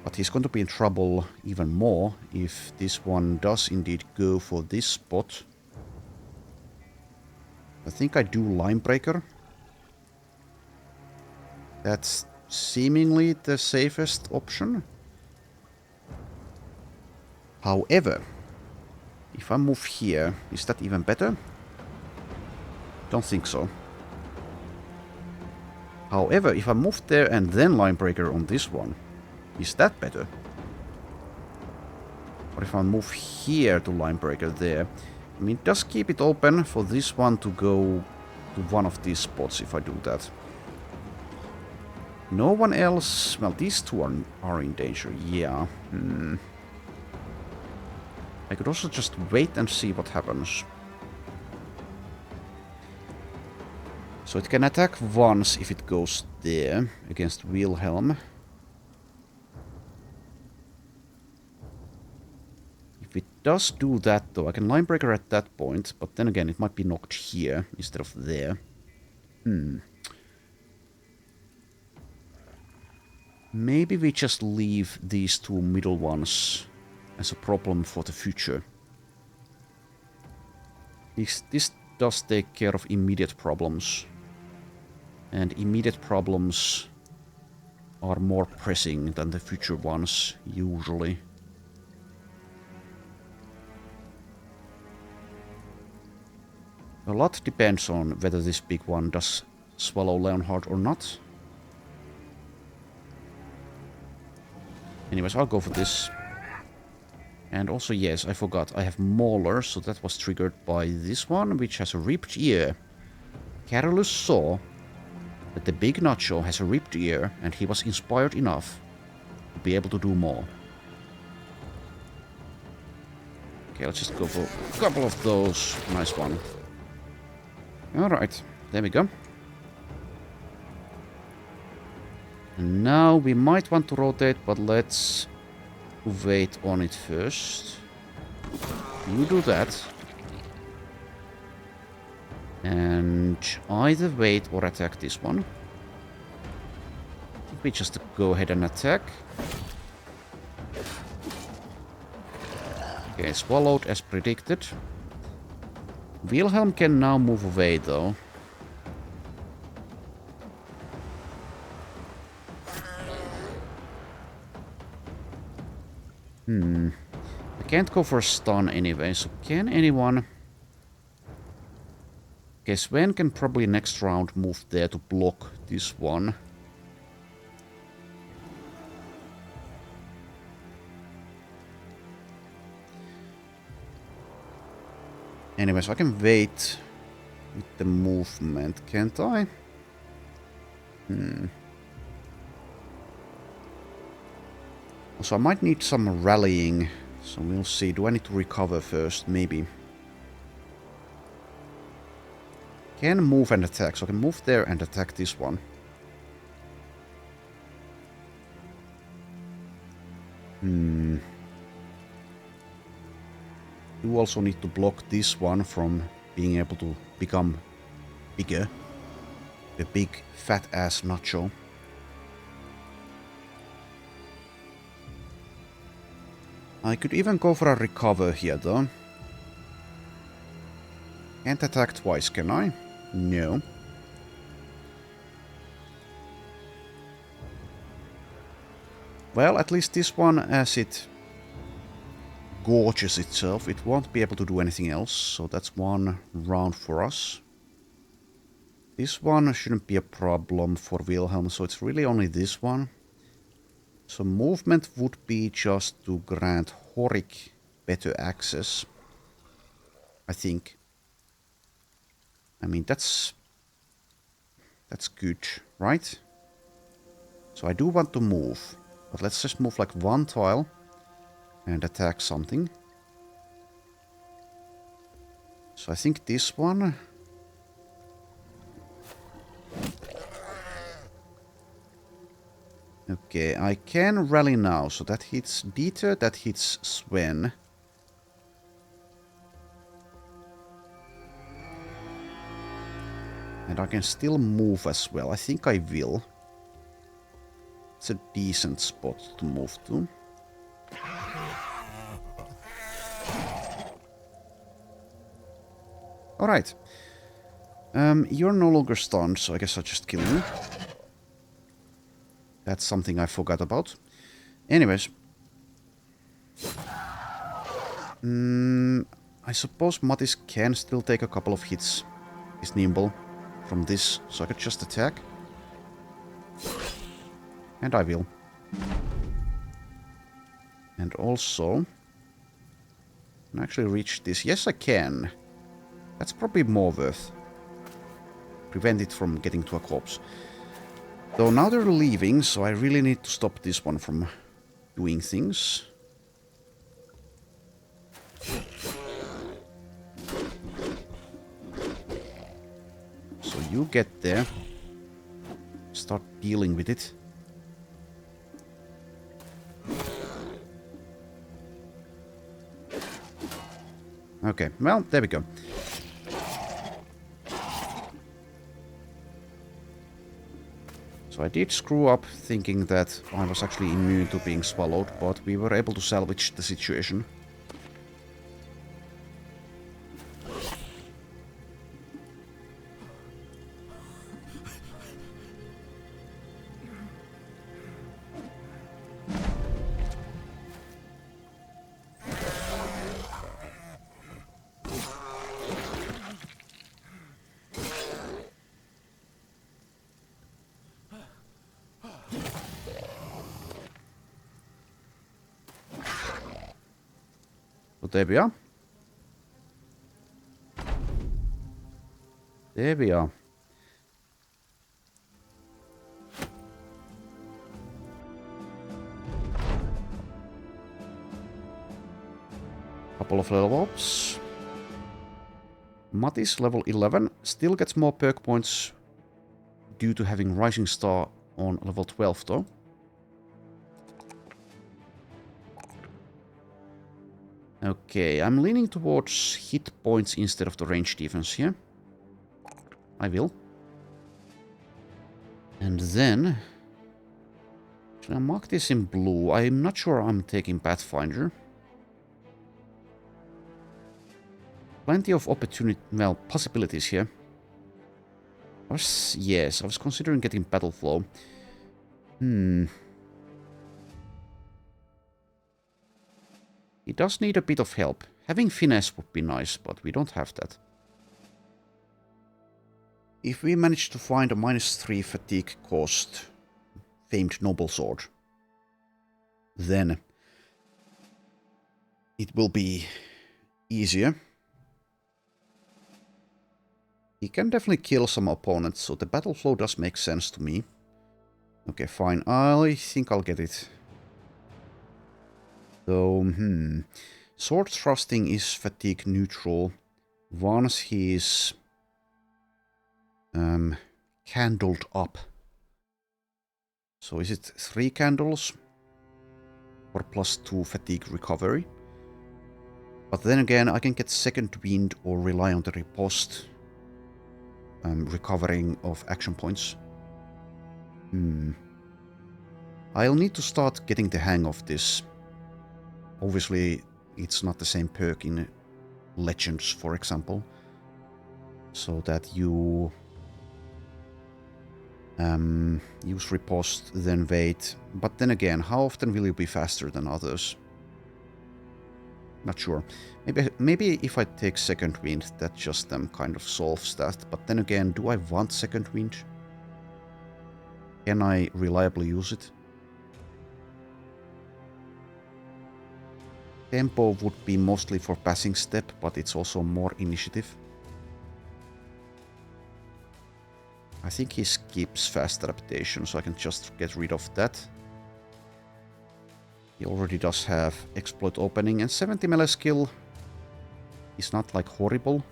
But he's going to be in trouble even more if this one does indeed go for this spot. I think I do Line Breaker. That's seemingly the safest option. However, if I move here, is that even better? Don't think so. However, if I move there and then line breaker on this one, is that better? Or if I move here to line breaker there, I mean, it does keep it open for this one to go to one of these spots if I do that. No one else... Well, these two are in danger, yeah. I could also just wait and see what happens. So it can attack once if it goes there against Wilhelm. If it does do that though, I can line breaker at that point, but then again it might be knocked here instead of there. Maybe we just leave these two middle ones as a problem for the future. This does take care of immediate problems. And immediate problems are more pressing than the future ones, usually. A lot depends on whether this big one does swallow Leonhard or not. Anyways, I'll go for this. And also, yes, I forgot, I have Mauler, so that was triggered by this one, which has a ripped ear. Carolus saw that the big Nacho has a ripped ear, and he was inspired enough to be able to do more. Okay, let's just go for a couple of those. Nice one. Alright, there we go. And now we might want to rotate, but let's wait on it first. You do that. And either wait or attack this one. I think we just go ahead and attack. Okay, swallowed as predicted. Wilhelm can now move away though. I can't go for a stun anyway, so can anyone... Okay, Sven can probably next round move there to block this one. Anyways, I can wait with the movement, can't I? So I might need some rallying, so we'll see. Do I need to recover first? Maybe. Can move and attack, so I can move there and attack this one. You also need to block this one from being able to become bigger. A big fat ass Nacho. I could even go for a recover here though. Can't attack twice, can I? No. Well, at least this one, as it gorges itself, it won't be able to do anything else, so that's one round for us. This one shouldn't be a problem for Wilhelm, so it's really only this one. So movement would be just to grant Horik better access, I think. I mean, that's good, right? So I do want to move, but let's just move like one tile and attack something. So I think this one... Okay, I can rally now, so that hits Dieter, that hits Sven. And I can still move as well. I think I will. It's a decent spot to move to. Alright. You're no longer stunned, so I guess I'll just kill you. That's something I forgot about. Anyways. I suppose Mattis can still take a couple of hits. He's nimble from this, so I could just attack. And I will. And also... Can I actually reach this? Yes, I can. That's probably more worth. Prevent it from getting to a corpse. Though now they're leaving, so I really need to stop this one from doing things. So you get there. Start dealing with it. Okay, well, there we go. So I did screw up thinking that I was actually immune to being swallowed, but we were able to salvage the situation. So there we are. There we are. Couple of level ups. Mattis, level 11, still gets more perk points due to having Rising Star on level 12 though. Okay, I'm leaning towards hit points instead of the range defense here. I will. And then... Should I mark this in blue? I'm not sure I'm taking Pathfinder. Plenty of opportunity... well, possibilities here. Yes, I was considering getting Battle Flow. He does need a bit of help. Having Finesse would be nice, but we don't have that. If we manage to find a -3 fatigue cost famed noble sword, then it will be easier. He can definitely kill some opponents, so the battle flow does make sense to me. Okay, fine. I think I'll get it. So, sword thrusting is fatigue neutral once he's candled up. So is it 3 candles or +2 fatigue recovery? But then again, I can get second wind or rely on the riposte recovering of action points. I'll need to start getting the hang of this. Obviously, it's not the same perk in Legends, for example. So that you use riposte, then wait. But then again, how often will you be faster than others? Not sure. Maybe if I take second wind, that just kind of solves that. But then again, do I want second wind? Can I reliably use it? Tempo would be mostly for passing step, but it's also more initiative. I think he skips fast adaptation, so I can just get rid of that. He already does have exploit opening, and 70 melee skill is not like horrible.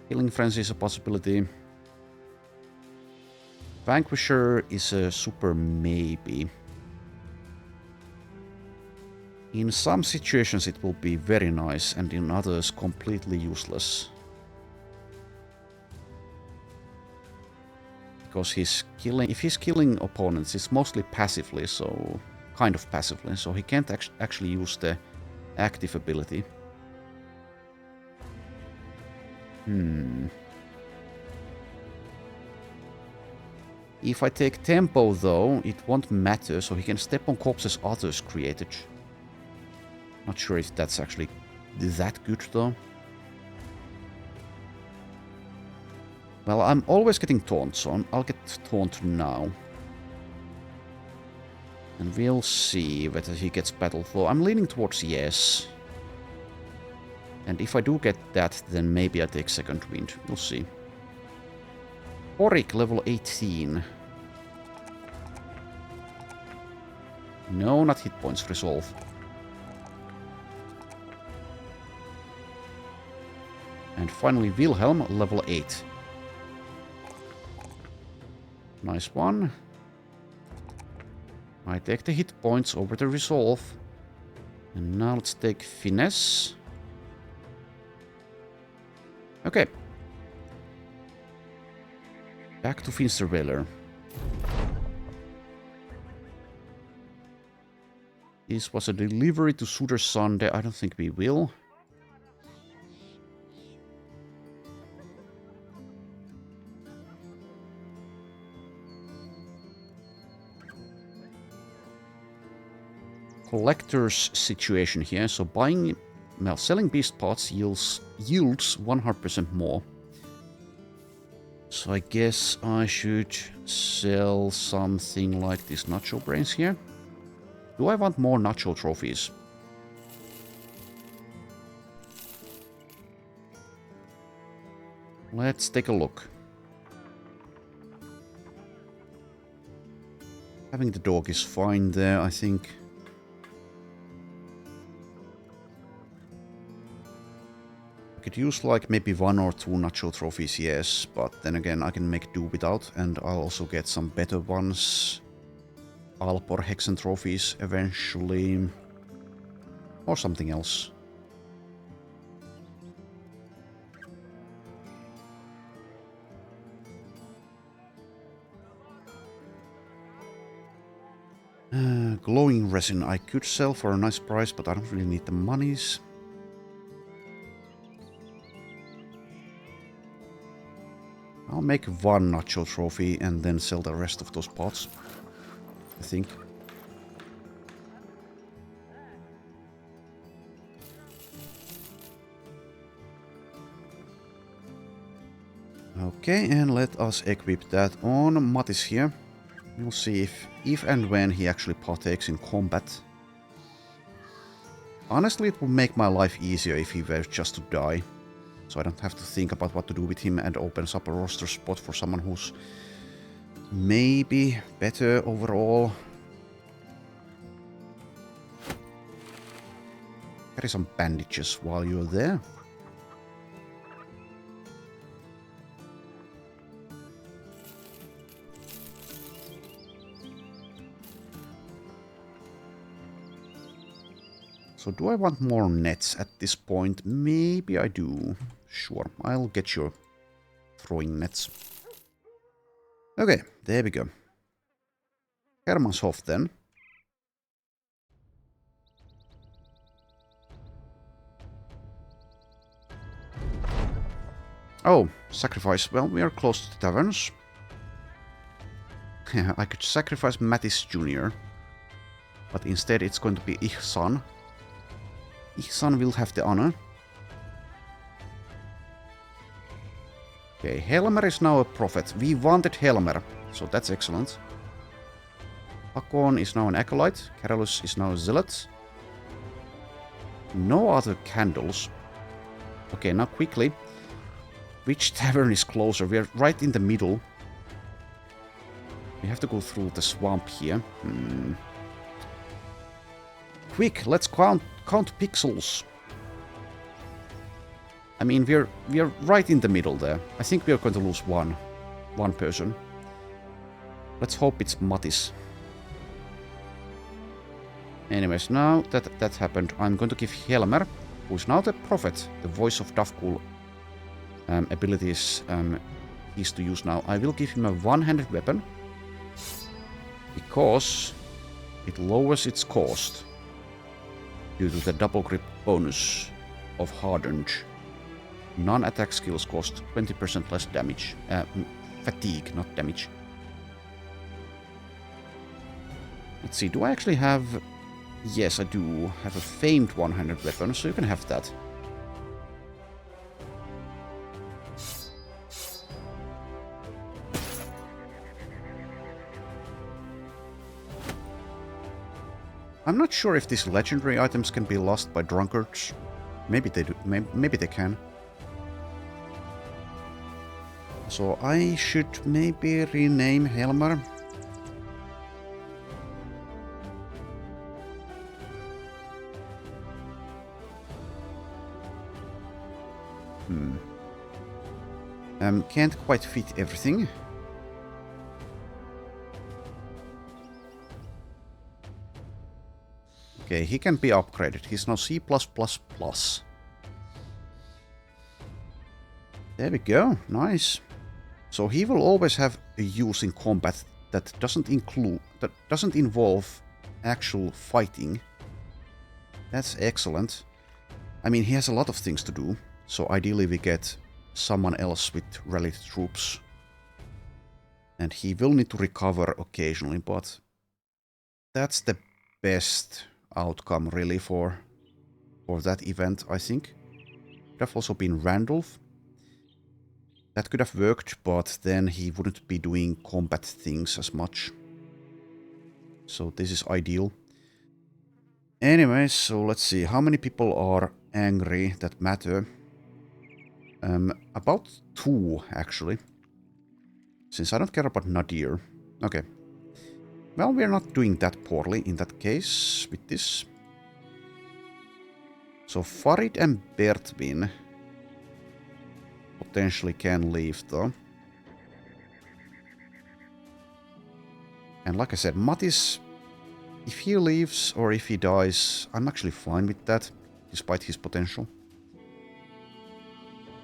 Killing Frenzy is a possibility. Vanquisher is a super maybe. In some situations it will be very nice, and in others completely useless. Because if he's killing opponents, it's mostly passively, so kind of passively, so he can't actually use the active ability. If I take tempo though, it won't matter, so he can step on corpses others created. Not sure if that's actually that good though. Well, I'm always getting taunt, so I'll get taunt now. And we'll see whether he gets Battle Flow. I'm leaning towards yes. And if I do get that, then maybe I take Second Wind. We'll see. Auric, level 18. No, not hit points. Resolve. And finally, Wilhelm, level 8. Nice one. I take the hit points over the resolve. And now let's take finesse. Okay. Back to Finsterveiler. This was a delivery to Suder Sunday. I don't think we will. Collector's situation here. So buying, well, selling beast parts yields 100% more. So I guess I should sell something like this Nacho Brains here. Do I want more Nacho trophies? Let's take a look. Having the dog is fine there, I think. I could use like maybe 1 or 2 Nacho trophies, yes, but then again I can make do without, and I'll also get some better ones. Alp or Hexen trophies eventually. Or something else. Glowing resin I could sell for a nice price, but I don't really need the monies. I'll make 1 Nacho trophy and then sell the rest of those pots, I think. Okay, and let us equip that on Mattis here. We'll see if and when he actually partakes in combat. Honestly, it would make my life easier if he were just to die. So I don't have to think about what to do with him, and opens up a roster spot for someone who's maybe better overall. Carry some bandages while you're there. So do I want more nets at this point? Maybe I do. Sure, I'll get your throwing nets. Okay, there we go. Hermanshof then. Oh, sacrifice. Well, we are close to the taverns. I could sacrifice Mattis Jr. But instead it's going to be Ihsan. Ihsan will have the honor. Okay, Helmer is now a prophet. We wanted Helmer, so that's excellent. Hakon is now an acolyte. Carolus is now a zealot. No other candles. Okay, now quickly. Which tavern is closer? We are right in the middle. We have to go through the swamp here. Quick, let's count pixels. I mean, we are right in the middle there. I think we are going to lose one person. Let's hope it's Mattis. Anyways, now that happened, I'm going to give Helmer, who's now the prophet, the voice of Davkul abilities he's to use now. I will give him a one-handed weapon because it lowers its cost due to the double grip bonus of Hardened. Non-attack skills cost 20% less damage. Fatigue, not damage. Let's see, do I actually have... Yes, I do have a famed one-handed weapon, so you can have that. I'm not sure if these legendary items can be lost by drunkards. Maybe they do. Maybe they can. So I should maybe rename Helmar. Can't quite fit everything. Okay, he can be upgraded. He's now C+++. There we go. Nice. So he will always have a use in combat that doesn't involve actual fighting. That's excellent. I mean, he has a lot of things to do. So ideally we get someone else with rallied troops. And he will need to recover occasionally, but that's the best outcome really for that event, I think. Could have also been Randolph. That could have worked, but then he wouldn't be doing combat things as much. So this is ideal. Anyway, so let's see. How many people are angry that matter? About 2, actually. Since I don't care about Nadir. Okay. Well, we're not doing that poorly in that case with this. So Farid and Bertwin potentially can leave though. And like I said, Mattis, if he leaves or if he dies, I'm actually fine with that, despite his potential.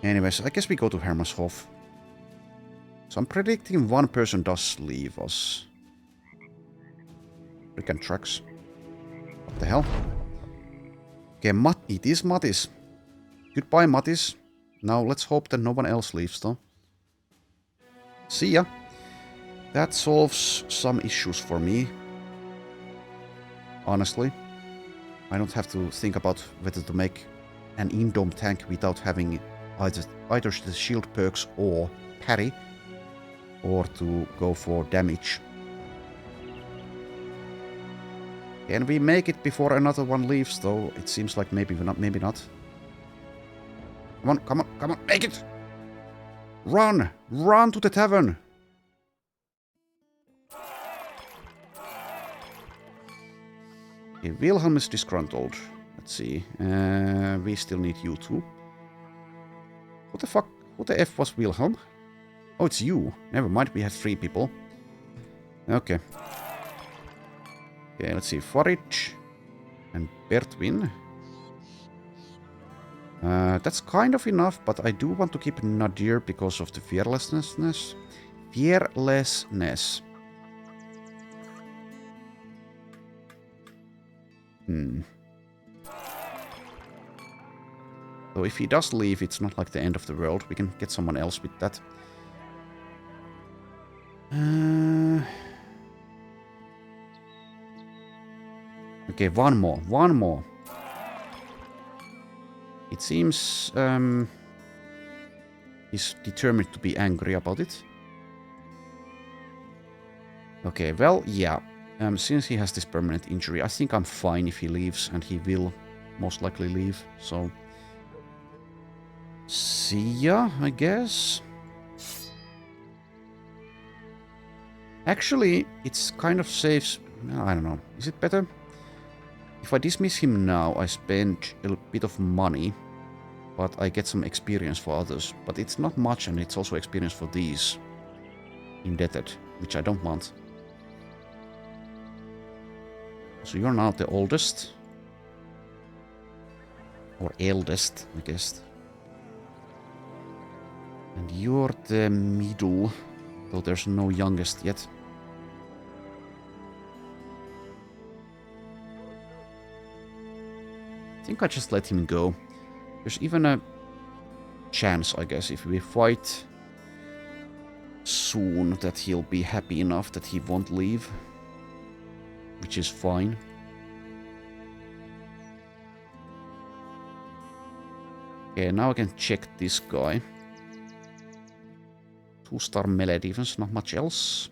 Anyways, I guess we go to Hermershof. So I'm predicting one person does leave us. Rick and Trax. What the hell? Okay, it is Mattis. Goodbye, Mattis. Now let's hope that no one else leaves, though. See ya. That solves some issues for me. Honestly. I don't have to think about whether to make an in-dome tank without having either the shield perks or parry, or to go for damage. Can we make it before another one leaves, though? It seems like maybe not. Maybe not. Come on, come on, come on, make it! Run! Run to the tavern! Okay, Wilhelm is disgruntled. Let's see. We still need you two. What the fuck? Who the F was Wilhelm? Oh, it's you. Never mind, we have 3 people. Okay. Okay, let's see. Forage and Bertwin. That's kind of enough, but I do want to keep Nadir because of the fearlessness. Fearlessness. So if he does leave, it's not like the end of the world. We can get someone else with that. Okay, one more. It seems he's determined to be angry about it. Okay, well, yeah. Since he has this permanent injury, I think I'm fine if he leaves, and he will most likely leave, so... See ya, I guess. Actually, it's kind of saves... I don't know. Is it better? If I dismiss him now, I spend a bit of money, but I get some experience for others. But it's not much, and it's also experience for these indebted, which I don't want. So you're now the oldest. Or eldest, I guess. And you're the middle, though there's no youngest yet. I think I just let him go. There's even a chance, I guess, if we fight soon, that he'll be happy enough that he won't leave. Which is fine. Okay, now I can check this guy. 2-star melee defense, not much else.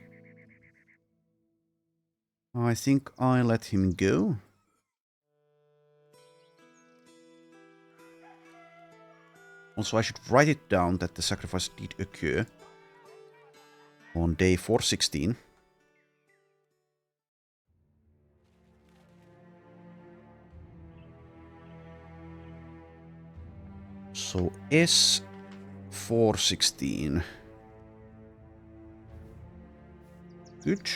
I think I let him go. Also, I should write it down that the sacrifice did occur on day 416. So S416. Good.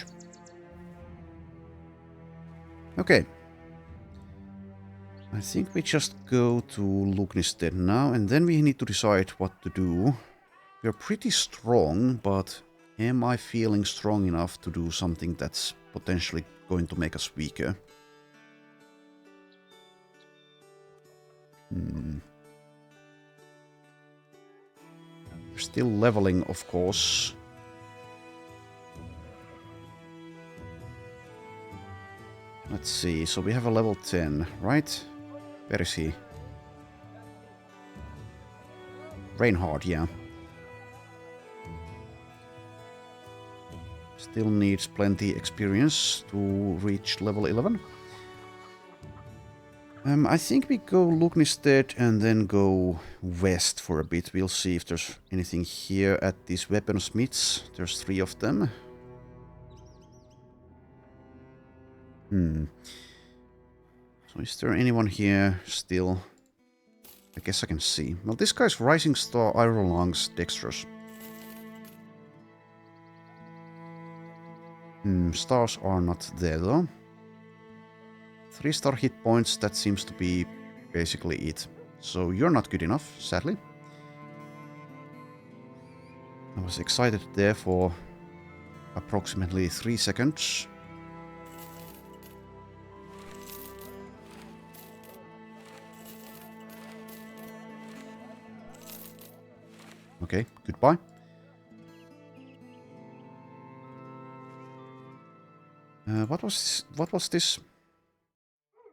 Okay. I think we just go to Lugnistead now, and then we need to decide what to do. We're pretty strong, but am I feeling strong enough to do something that's potentially going to make us weaker? We're still leveling, of course. Let's see, so we have a level 10, right? Where is he? Reinhard, yeah. Still needs plenty experience to reach level 11. I think we go Lugnistead and then go west for a bit. We'll see if there's anything here at these weaponsmiths. There's 3 of them. So is there anyone here still? I guess I can see. Well, this guy's Rising Star, Iron Lungs, Dexterous. Stars are not there though. 3-star hit points, that seems to be basically it. So you're not good enough, sadly. I was excited there for approximately 3 seconds. Okay, goodbye. What was this?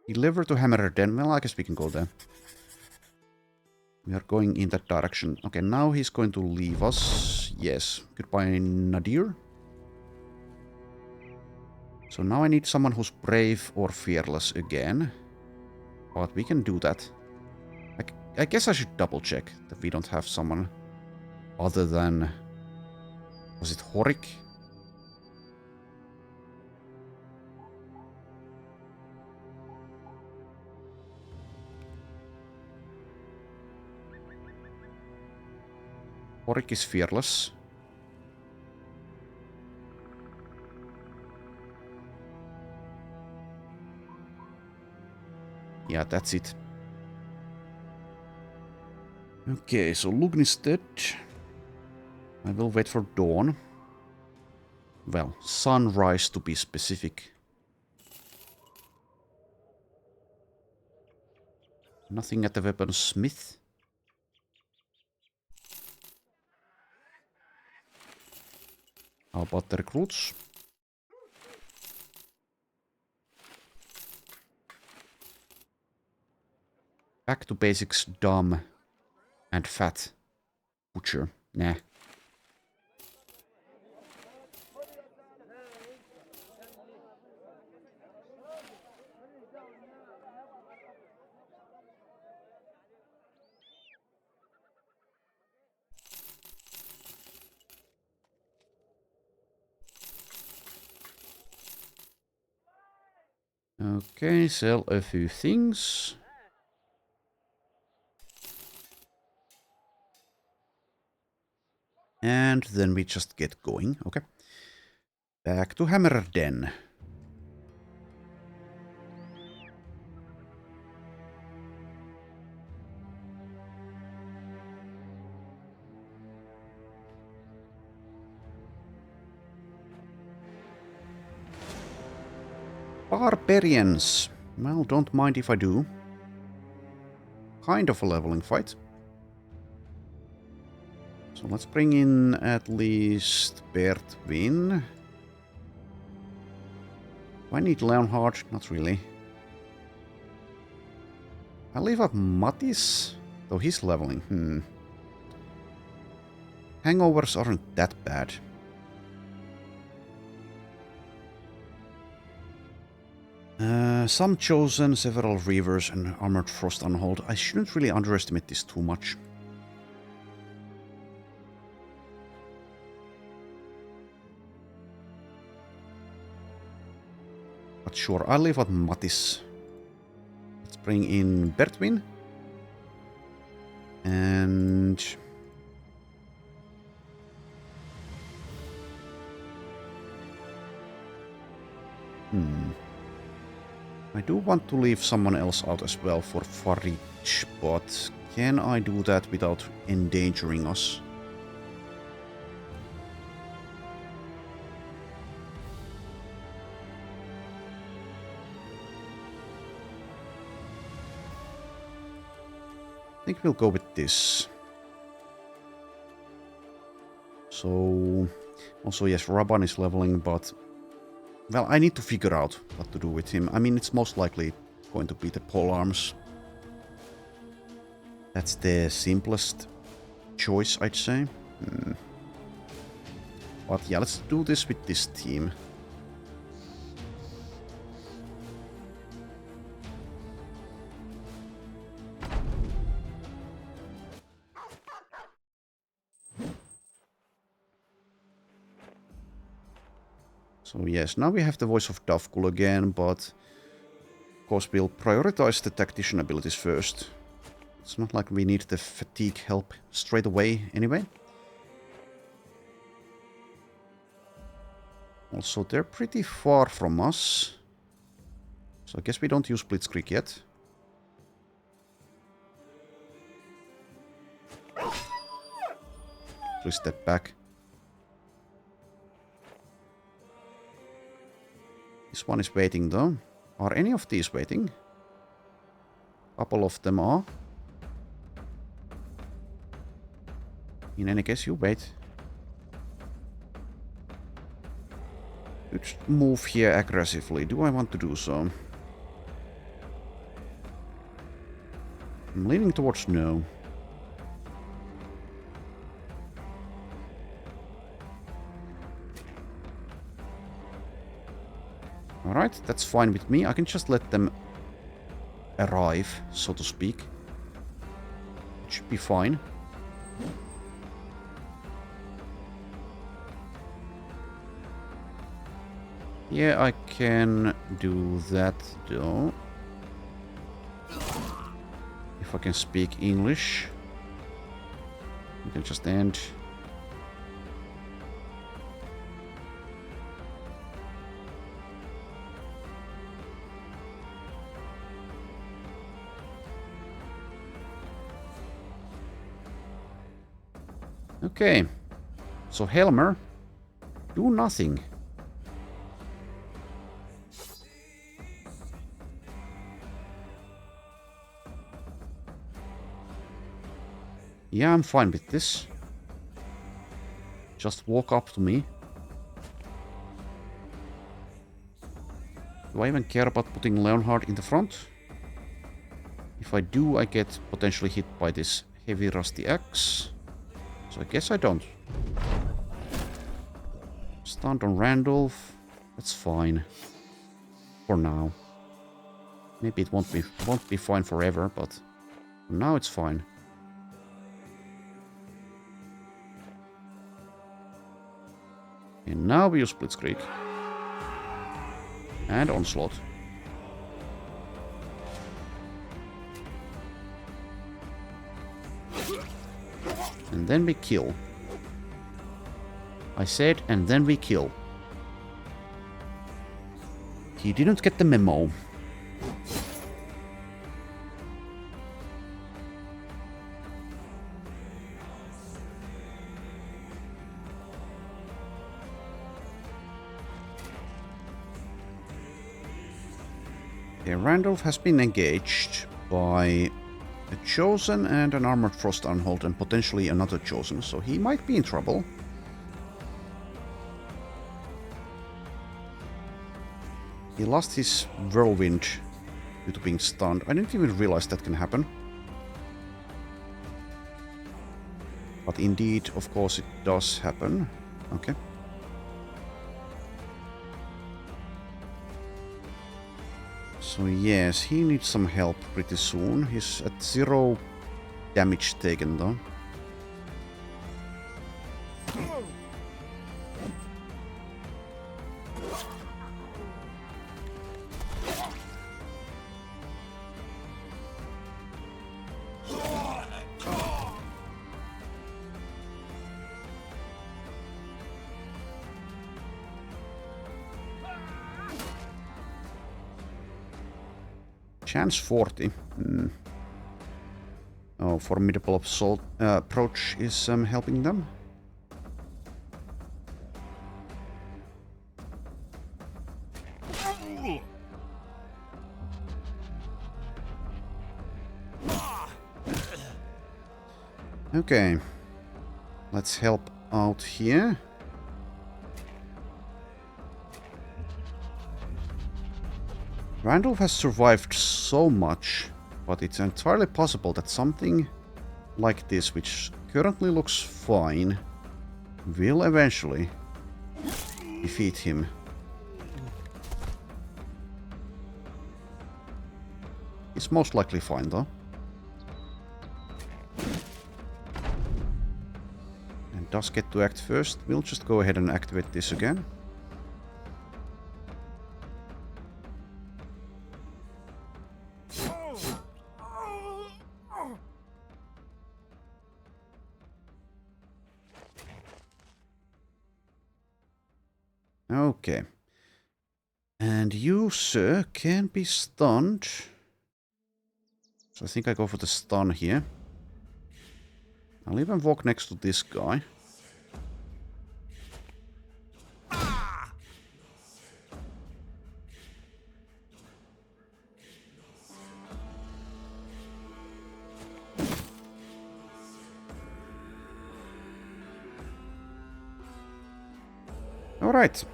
Deliver to Hardened. Well, I guess we can go there. We are going in that direction. Okay, now he's going to leave us. Yes. Goodbye, Nadir. So now I need someone who's brave or fearless again. But we can do that. I guess I should double check that we don't have someone other than... Was it Horik? Horik is fearless. Yeah, that's it. Okay, so Lugnistead. I will wait for dawn. Well, sunrise to be specific. Nothing at the weaponsmith. How about the recruits? Back to basics, dumb and fat. Butcher. Nah. Okay, sell a few things. And then we just get going. Okay. Back to Hardened. Barbarians. Well, don't mind if I do. Kind of a leveling fight. So let's bring in at least Bertwin. Do I need Leonhard? Not really. I'll leave up Mattis, though he's leveling. Hangovers aren't that bad. Some Chosen, several Reavers, and Armored Frost Unhold. I shouldn't really underestimate this too much. But sure, I'll leave out Mattis. Let's bring in Bertwin. And... I do want to leave someone else out as well for Farich, but can I do that without endangering us? I think we'll go with this. So, also yes, Raban is leveling, but well, I need to figure out what to do with him. I mean, it's most likely going to be the polearms. That's the simplest choice, I'd say. But yeah, let's do this with this team. So yes, now we have the voice of Davkul again, but of course we'll prioritize the tactician abilities first. It's not like we need the fatigue help straight away anyway. Also, they're pretty far from us. So I guess we don't use Blitzkrieg yet. Please step back. This one is waiting though. Are any of these waiting? A couple of them are. In any case, you wait. Let's move here aggressively. Do I want to do so? I'm leaning towards no. Alright, that's fine with me. I can just let them arrive, so to speak. It should be fine. Yeah, I can do that though. If I can speak English. We can just end. Okay, so Helmer, do nothing. Yeah, I'm fine with this. Just walk up to me. Do I even care about putting Leonhard in the front? If I do, I get potentially hit by this heavy rusty axe. So I guess I don't. Stunned on Randolph. That's fine. For now. Maybe it won't be fine forever, but for now it's fine. And now we use Blitzkrieg. And Onslaught. And then we kill. I said, and then we kill. He didn't get the memo. Okay, Randolph has been engaged by a Chosen and an Armored Frost Unhold and potentially another Chosen, so he might be in trouble. He lost his Whirlwind due to being stunned. I didn't even realize that can happen. But indeed, of course, it does happen. Okay. So yes, he needs some help pretty soon. He's at 0 damage taken though. Chance 40. Oh, formidable assault approach is helping them. Okay, let's help out here. Randolph has survived so much, but it's entirely possible that something like this, which currently looks fine, will eventually defeat him. He's most likely fine though. Does get to act first. We'll just go ahead and activate this again. Okay. And you, sir, can be stunned. So I think I go for the stun here. I'll even walk next to this guy. Alright.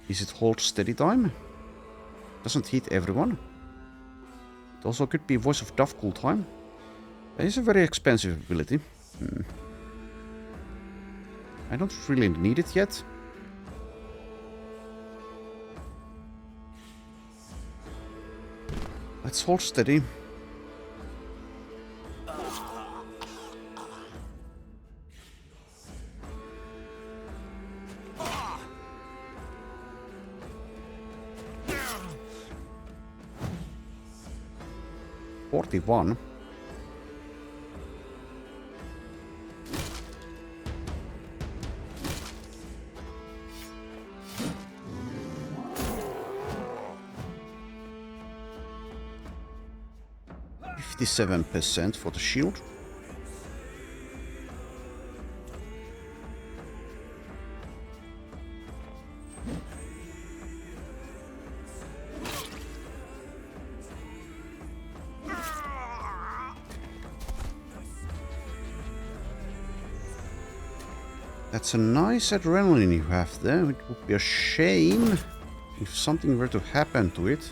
Is it hold steady time? Doesn't hit everyone. It also could be Voice of Davkul time. That is a very expensive ability. I don't really need it yet. Let's hold steady. $41. %57 for the shield. That's a nice adrenaline you have there. It would be a shame if something were to happen to it.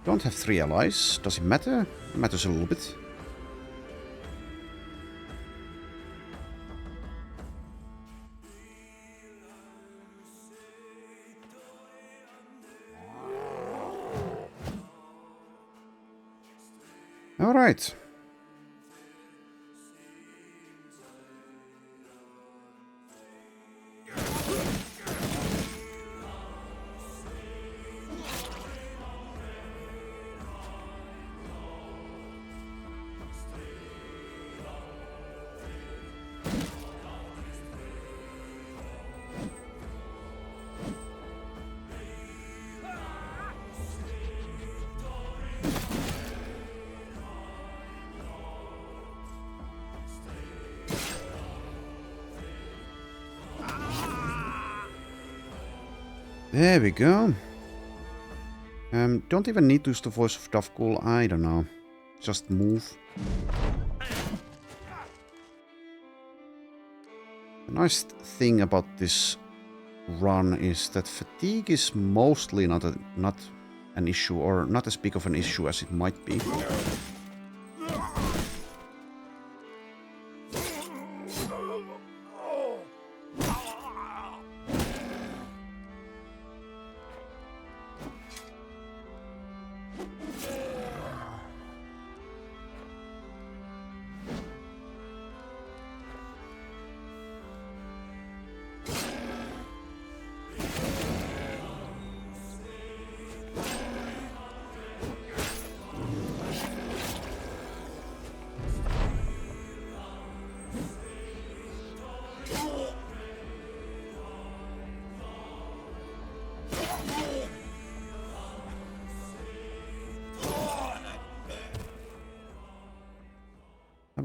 Don't have 3 allies. Does it matter? It matters a little bit. All right. There we go. Don't even need to use the Voice of Davkul, I don't know. Just move. The nice thing about this run is that fatigue is mostly not an issue, or not as big of an issue as it might be.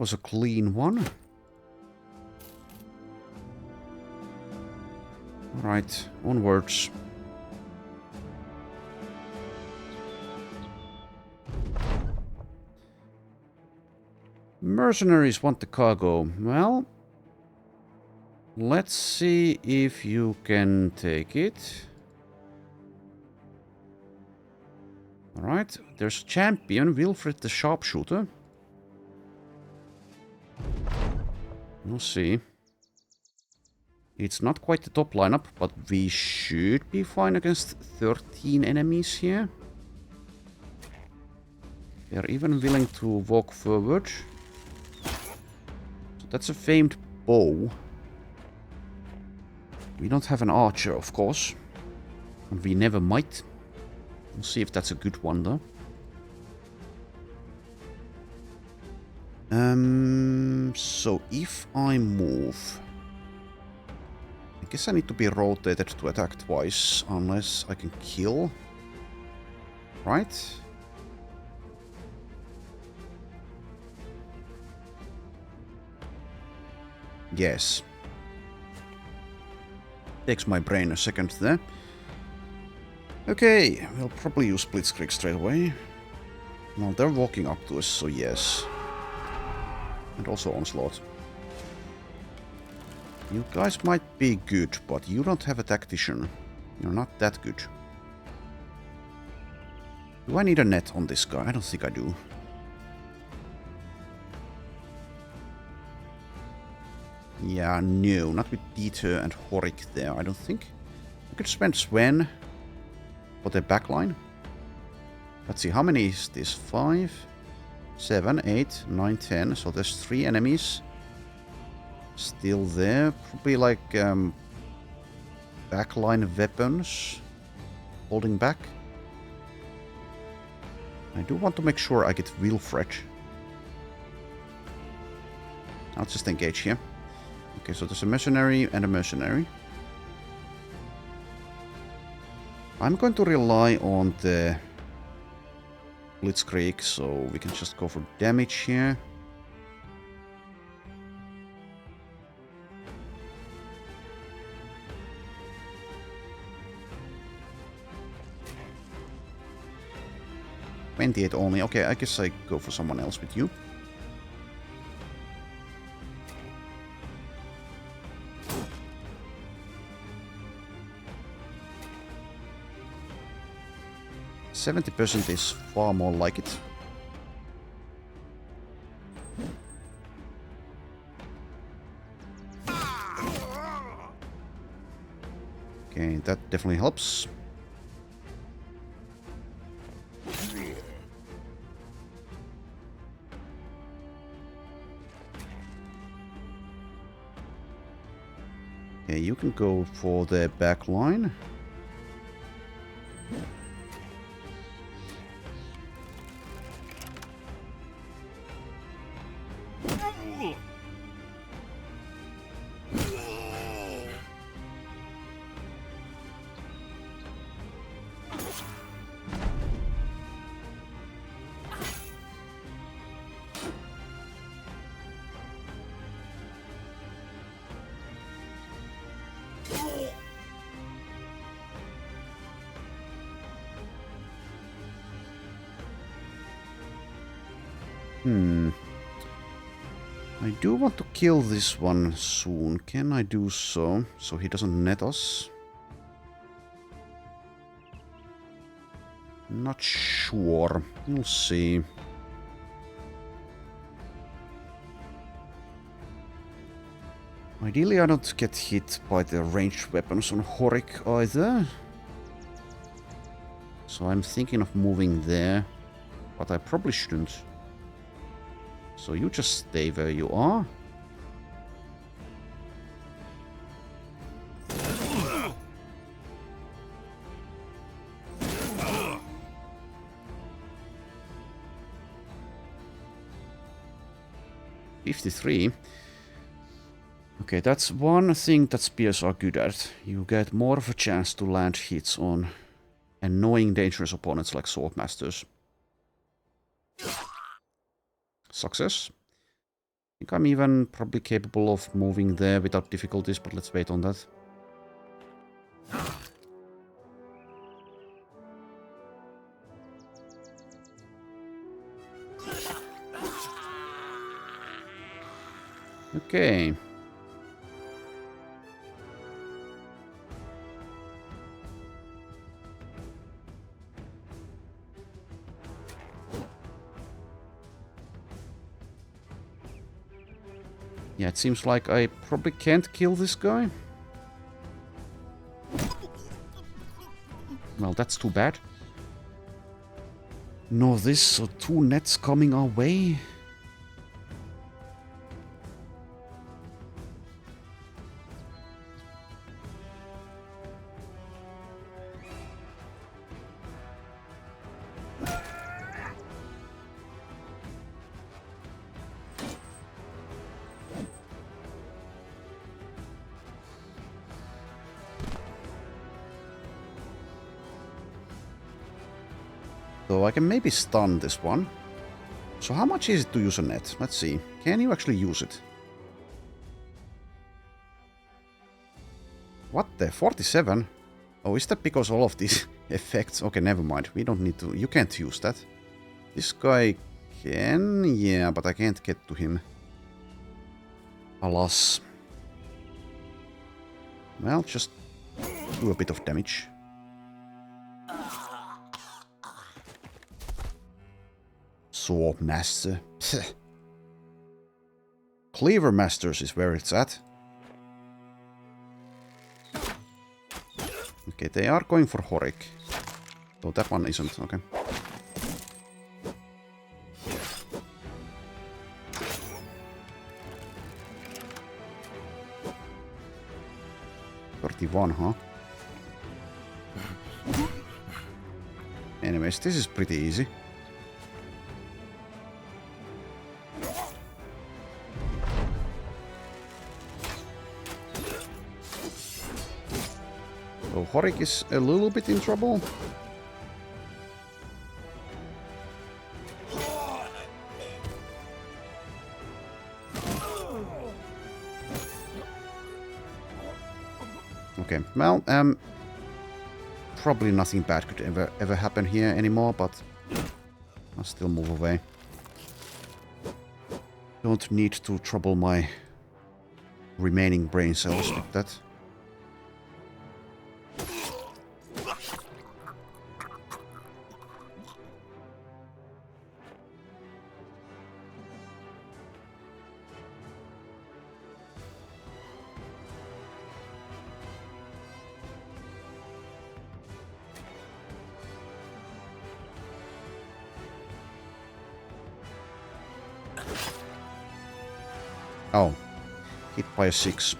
was a clean one. Alright, onwards. Mercenaries want the cargo. Well, let's see if you can take it. Alright, there's champion, Wilfred the Sharpshooter. We'll see. It's not quite the top lineup, but we should be fine against 13 enemies here. They're even willing to walk forward. So that's a famed bow. We don't have an archer, of course. And we never might. We'll see if that's a good one, though. So if I move... I guess I need to be rotated to attack twice, unless I can kill. Right? Yes. Takes my brain a second there. Okay, we'll probably use Blitzkrieg straight away. Well, they're walking up to us, so yes. And also Onslaught. You guys might be good, but you don't have a tactician. You're not that good. Do I need a net on this guy? I don't think I do. Yeah, no, not with Dieter and Horik there, I don't think. I could spend Sven for the backline. Let's see, how many is this? 5, 7, 8, 9, 10. So there's 3 enemies still there. Probably like backline weapons holding back. I do want to make sure I get Wilfred. I'll just engage here. Okay, so there's a mercenary and a mercenary. I'm going to rely on the Blitzkrieg, so we can just go for damage here. $28 only. Okay, I guess I go for someone else with you. %70 is far more like it. Okay, that definitely helps. Okay, you can go for the back line. I do want to kill this one soon. Can I do so? So he doesn't net us? Not sure. We'll see. Ideally, I don't get hit by the ranged weapons on Horik either. So I'm thinking of moving there. But I probably shouldn't. So you just stay where you are. $53. Okay, that's one thing that spears are good at. You get more of a chance to land hits on annoying, dangerous opponents like Swordmasters. Success. think I'm even probably capable of moving there without difficulties, but let's wait on that. Okay. Yeah, it seems like I probably can't kill this guy. Well, that's too bad. No, this, so 2 nets coming our way. So I can maybe stun this one. So how much is it to use a net? Let's see. Can you actually use it? What the? 47? Oh, is that because all of these effects? Okay, never mind. We don't need to... You can't use that. This guy can... Yeah, but I can't get to him. Alas. Well, just do a bit of damage. Sword Master. Cleaver Masters is where it's at. Okay, they are going for Horik. So that one isn't, okay. $31, huh? Anyways, this is pretty easy. So Horik is a little bit in trouble. Okay, well, probably nothing bad could ever happen here anymore, but I'll still move away. Don't need to trouble my remaining brain cells with that. Oh, hit by a 6.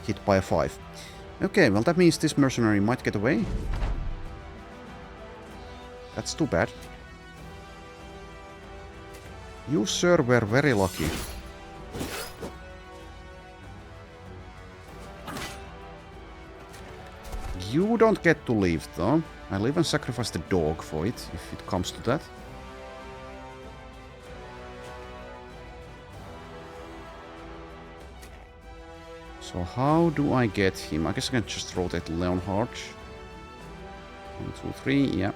Hit by a 5. Okay, well that means this mercenary might get away. That's too bad. You, sir, were very lucky. You don't get to leave, though. I'll even sacrifice the dog for it, if it comes to that. So how do I get him? I guess I can just rotate Leonhard. 1, 2, 3, yeah.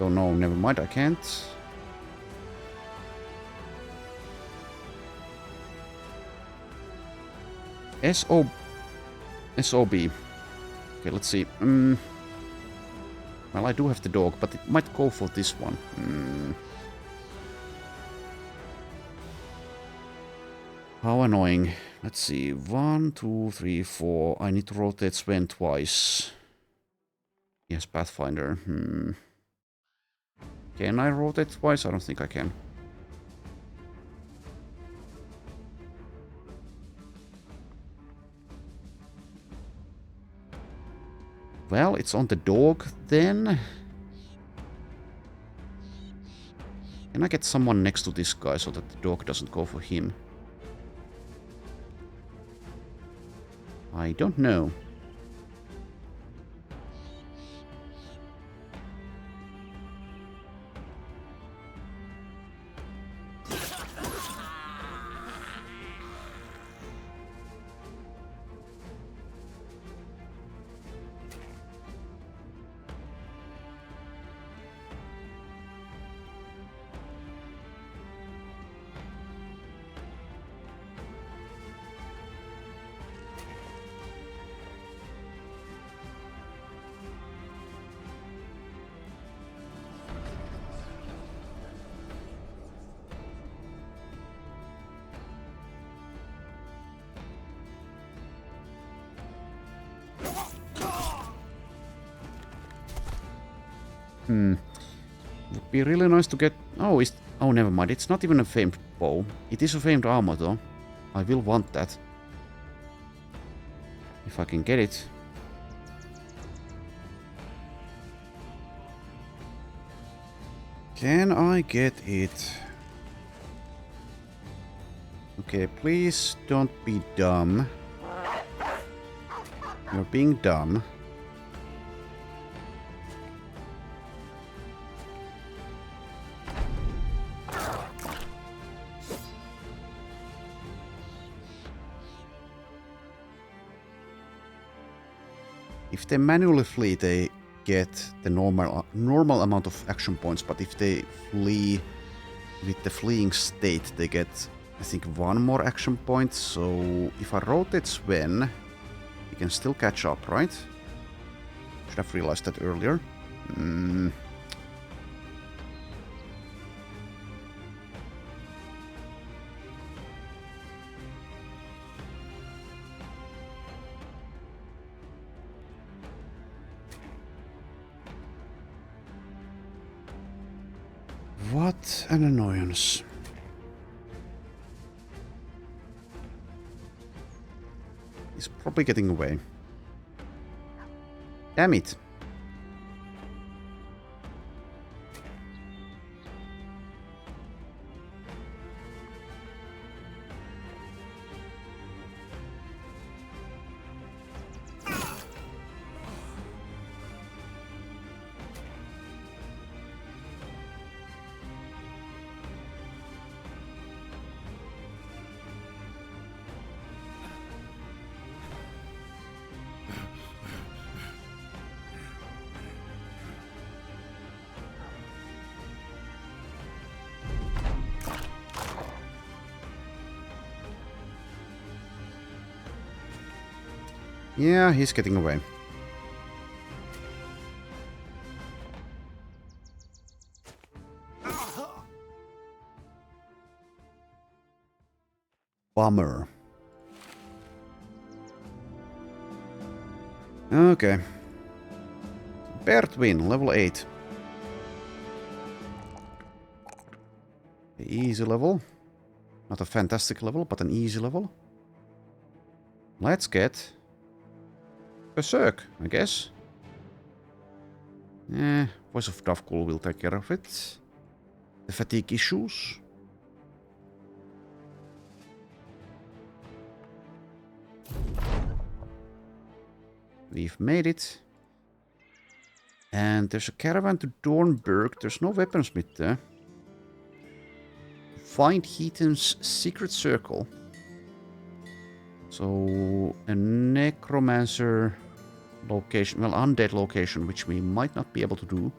Oh no, never mind, I can't. SOB. Okay, let's see. Well, I do have the dog, but it might go for this one. How annoying. Let's see. 1, 2, 3, 4. I need to rotate Sven twice. Yes, Pathfinder. Can I rotate twice? I don't think I can. Well, it's on the dog then. Can I get someone next to this guy so that the dog doesn't go for him? I don't know. Would be really nice to get... Oh, oh, never mind. It's not even a famed bow. It is a famed armor, though. I will want that. If I can get it. Can I get it? Okay, please don't be dumb. You're being dumb. If they manually flee, they get the normal amount of action points, but if they flee with the fleeing state, they get, I think, 1 more action point. So if I rotate Sven, he can still catch up, right? Should have realized that earlier. What an annoyance. He's probably getting away. Damn it. Yeah, he's getting away. Bummer. Okay. Bertwin, level 8. Easy level. Not a fantastic level, but an easy level. Let's get Berserk, I guess. Voice of Davkul will take care of it. The fatigue issues. We've made it. And there's a caravan to Dornberg. There's no weaponsmith there. Find Heaton's secret circle. So, a necromancer location, well, undead location, which we might not be able to do.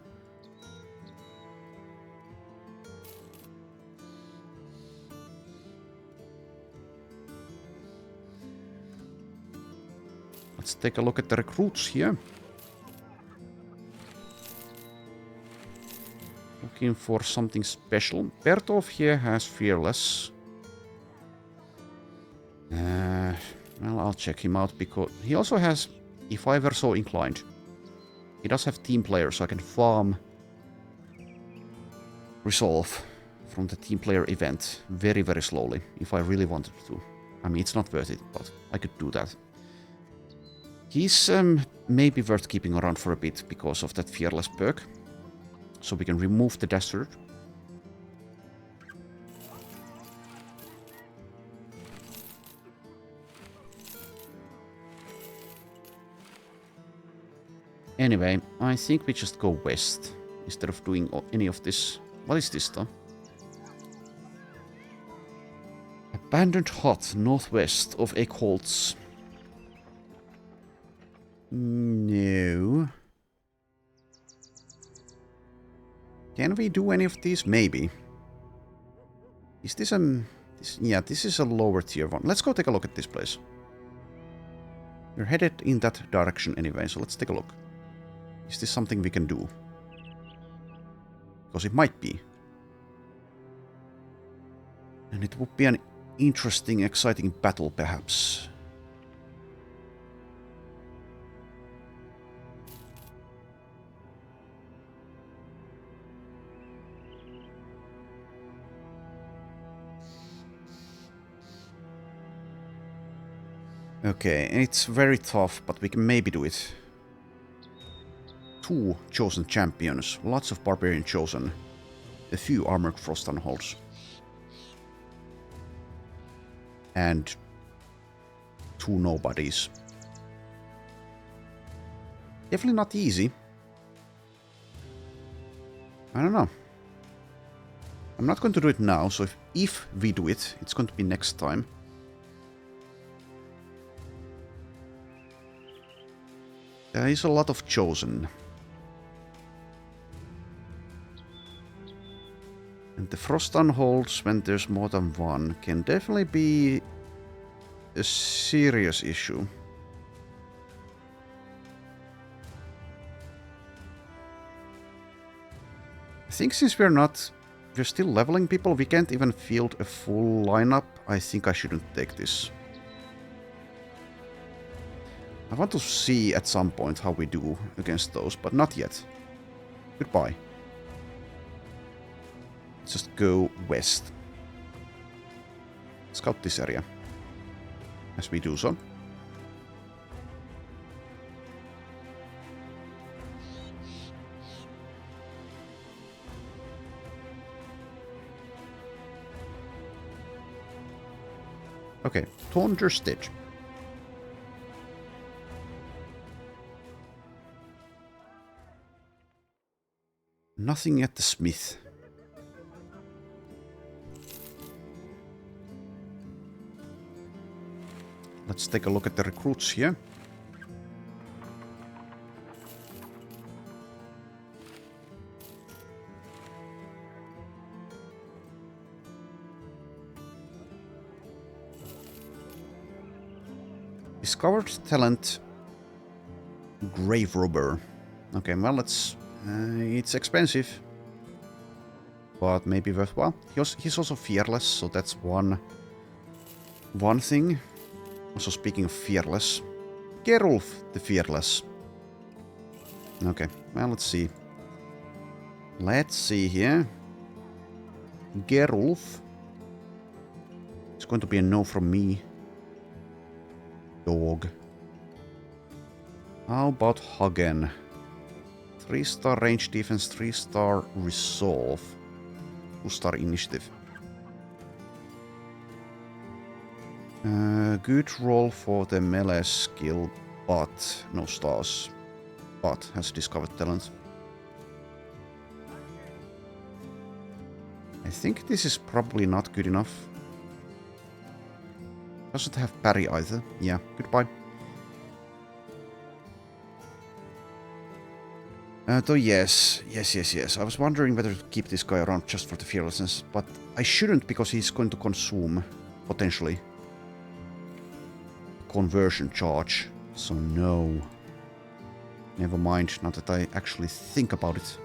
Let's take a look at the recruits here. Looking for something special. Bertolf here has Fearless. Well, I'll check him out because he also has, if I were so inclined, he does have team players, so I can farm Resolve from the team player event very, very slowly if I really wanted to. I mean, it's not worth it, but I could do that. He's maybe worth keeping around for a bit because of that Fearless perk. So we can remove the Dastard. Anyway, I think we just go west instead of doing any of this. What is this though? Abandoned hut northwest of Eckholtz. No. Can we do any of these? Maybe. Is this yeah, this is a lower tier one. Let's go take a look at this place. We're headed in that direction anyway, so let's take a look. Is this something we can do? Because it might be. And it would be an interesting, exciting battle, perhaps. Okay, it's very tough, but we can maybe do it. 2 chosen champions, lots of barbarian chosen, a few armored frost strongholds, and 2 nobodies. Definitely not easy. I don't know. I'm not going to do it now, so if we do it, it's going to be next time. There is a lot of chosen. And the frost strongholds, when there's more than one, can definitely be a serious issue. I think since we're still leveling people, we can't even field a full lineup. I think I shouldn't take this. I want to see at some point how we do against those, but not yet. Goodbye. Let's just go west. Scout this area. As we do so. Okay, Thunderstitch. Nothing at the smith. Let's take a look at the recruits here. Discovered talent Grave Robber. Okay, well, it's expensive, but maybe worthwhile. He's also fearless, so that's one thing. Also, speaking of fearless, Gerulf the Fearless. Okay, well, let's see. Let's see here. Gerulf. It's going to be a no from me. Dog. How about Hagen? 3-star range defense, 3-star resolve, 2-star initiative. Good roll for the melee skill, but no stars. But has discovered talent. I think this is probably not good enough. Doesn't have parry either. Yeah, goodbye. Though yes. I was wondering whether to keep this guy around just for the fearlessness, but I shouldn't because he's going to consume, potentially, a conversion charge. So no. Never mind, not that I actually think about it.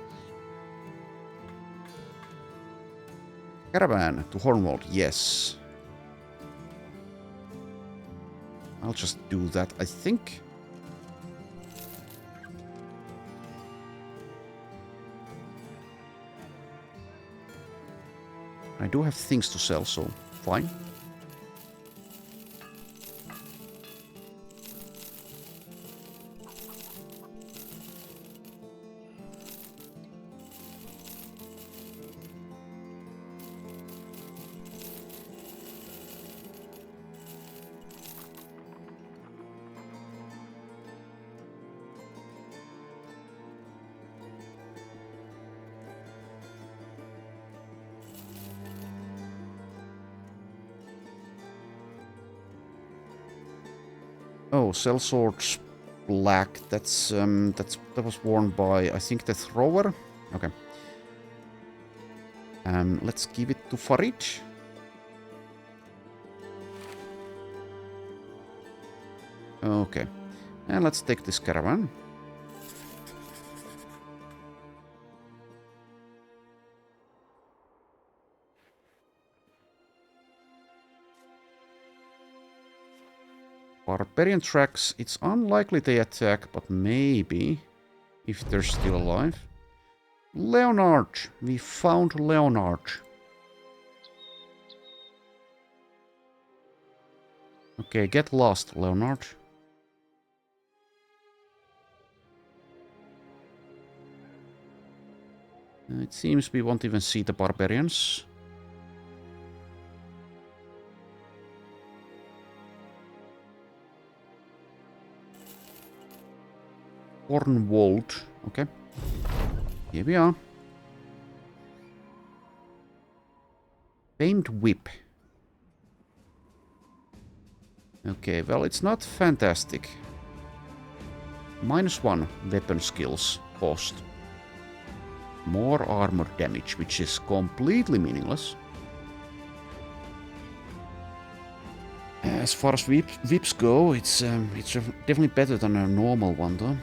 Caravan to Hornwald, yes. I'll just do that, I think. I do have things to sell, so fine. Oh, sellswords black. That was worn by, I think, the thrower. Okay. Let's give it to Farid. Okay. And let's take this caravan. Barbarian tracks. It's unlikely they attack, but maybe if they're still alive. Leonard! We found Leonard. Okay, get lost, Leonard. It seems we won't even see the barbarians. Hornwald. Okay. Here we are. Famed whip. Okay, well, it's not fantastic. -1 weapon skills cost. More armor damage, which is completely meaningless. As far as whips go, it's definitely better than a normal one, though.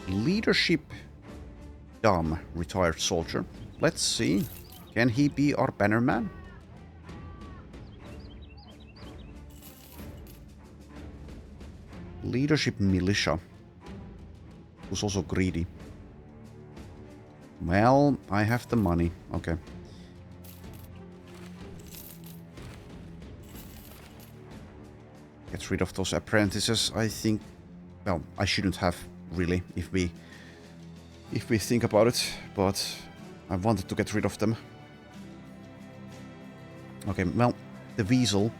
Leadership Dumb, retired soldier. Let's see. Can he be our bannerman? Leadership militia. Who's also greedy. Well, I have the money. Okay. Get rid of those apprentices. I think... Well, I shouldn't have, really, if we think about it. But I wanted to get rid of them. Okay, well, the Weasel.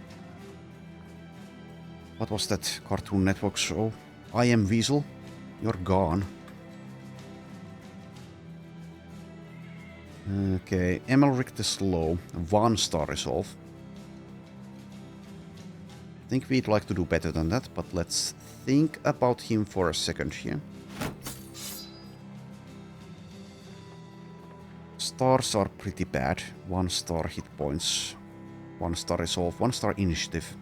What was that Cartoon Network show? I Am Weasel. You're gone. Okay, Emelric the Slow. 1-star resolve. I think we'd like to do better than that, but let's think about him for a second here. Stars are pretty bad. 1-star hit points. 1-star resolve. 1-star initiative.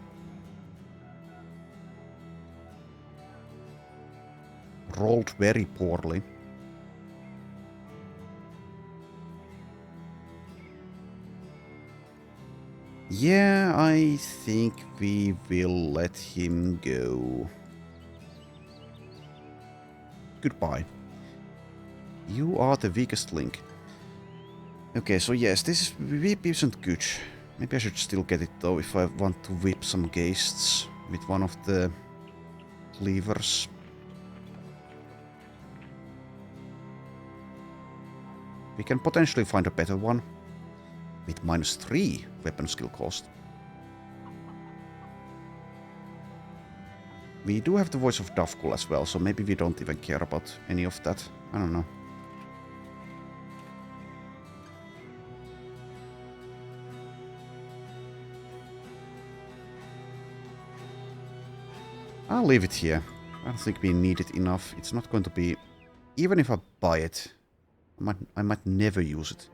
Rolled very poorly. Yeah, I think we will let him go. Goodbye. You are the weakest link. Okay, so yes, this whip isn't good. Maybe I should still get it though if I want to whip some ghasts with one of the cleavers. We can potentially find a better one with -3 weapon skill cost. We do have the voice of Davkul as well, so maybe we don't even care about any of that. I don't know. I'll leave it here. I don't think we need it enough. It's not going to be... Even if I buy it, I might never use it.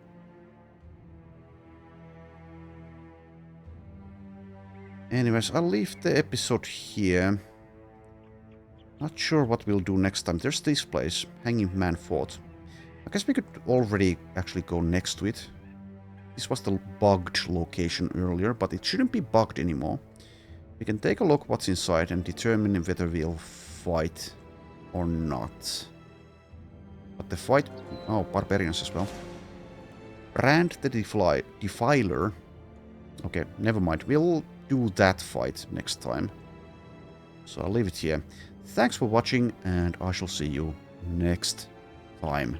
Anyways, I'll leave the episode here. Not sure what we'll do next time. There's this place, Hanging Man Fort. I guess we could already actually go next to it. This was the bugged location earlier, but it shouldn't be bugged anymore. We can take a look what's inside and determine whether we'll fight or not. But the fight... Oh, barbarians as well. Brand the Defiler. Okay, never mind. We'll do that fight next time. So I'll leave it here. Thanks for watching, and I shall see you next time.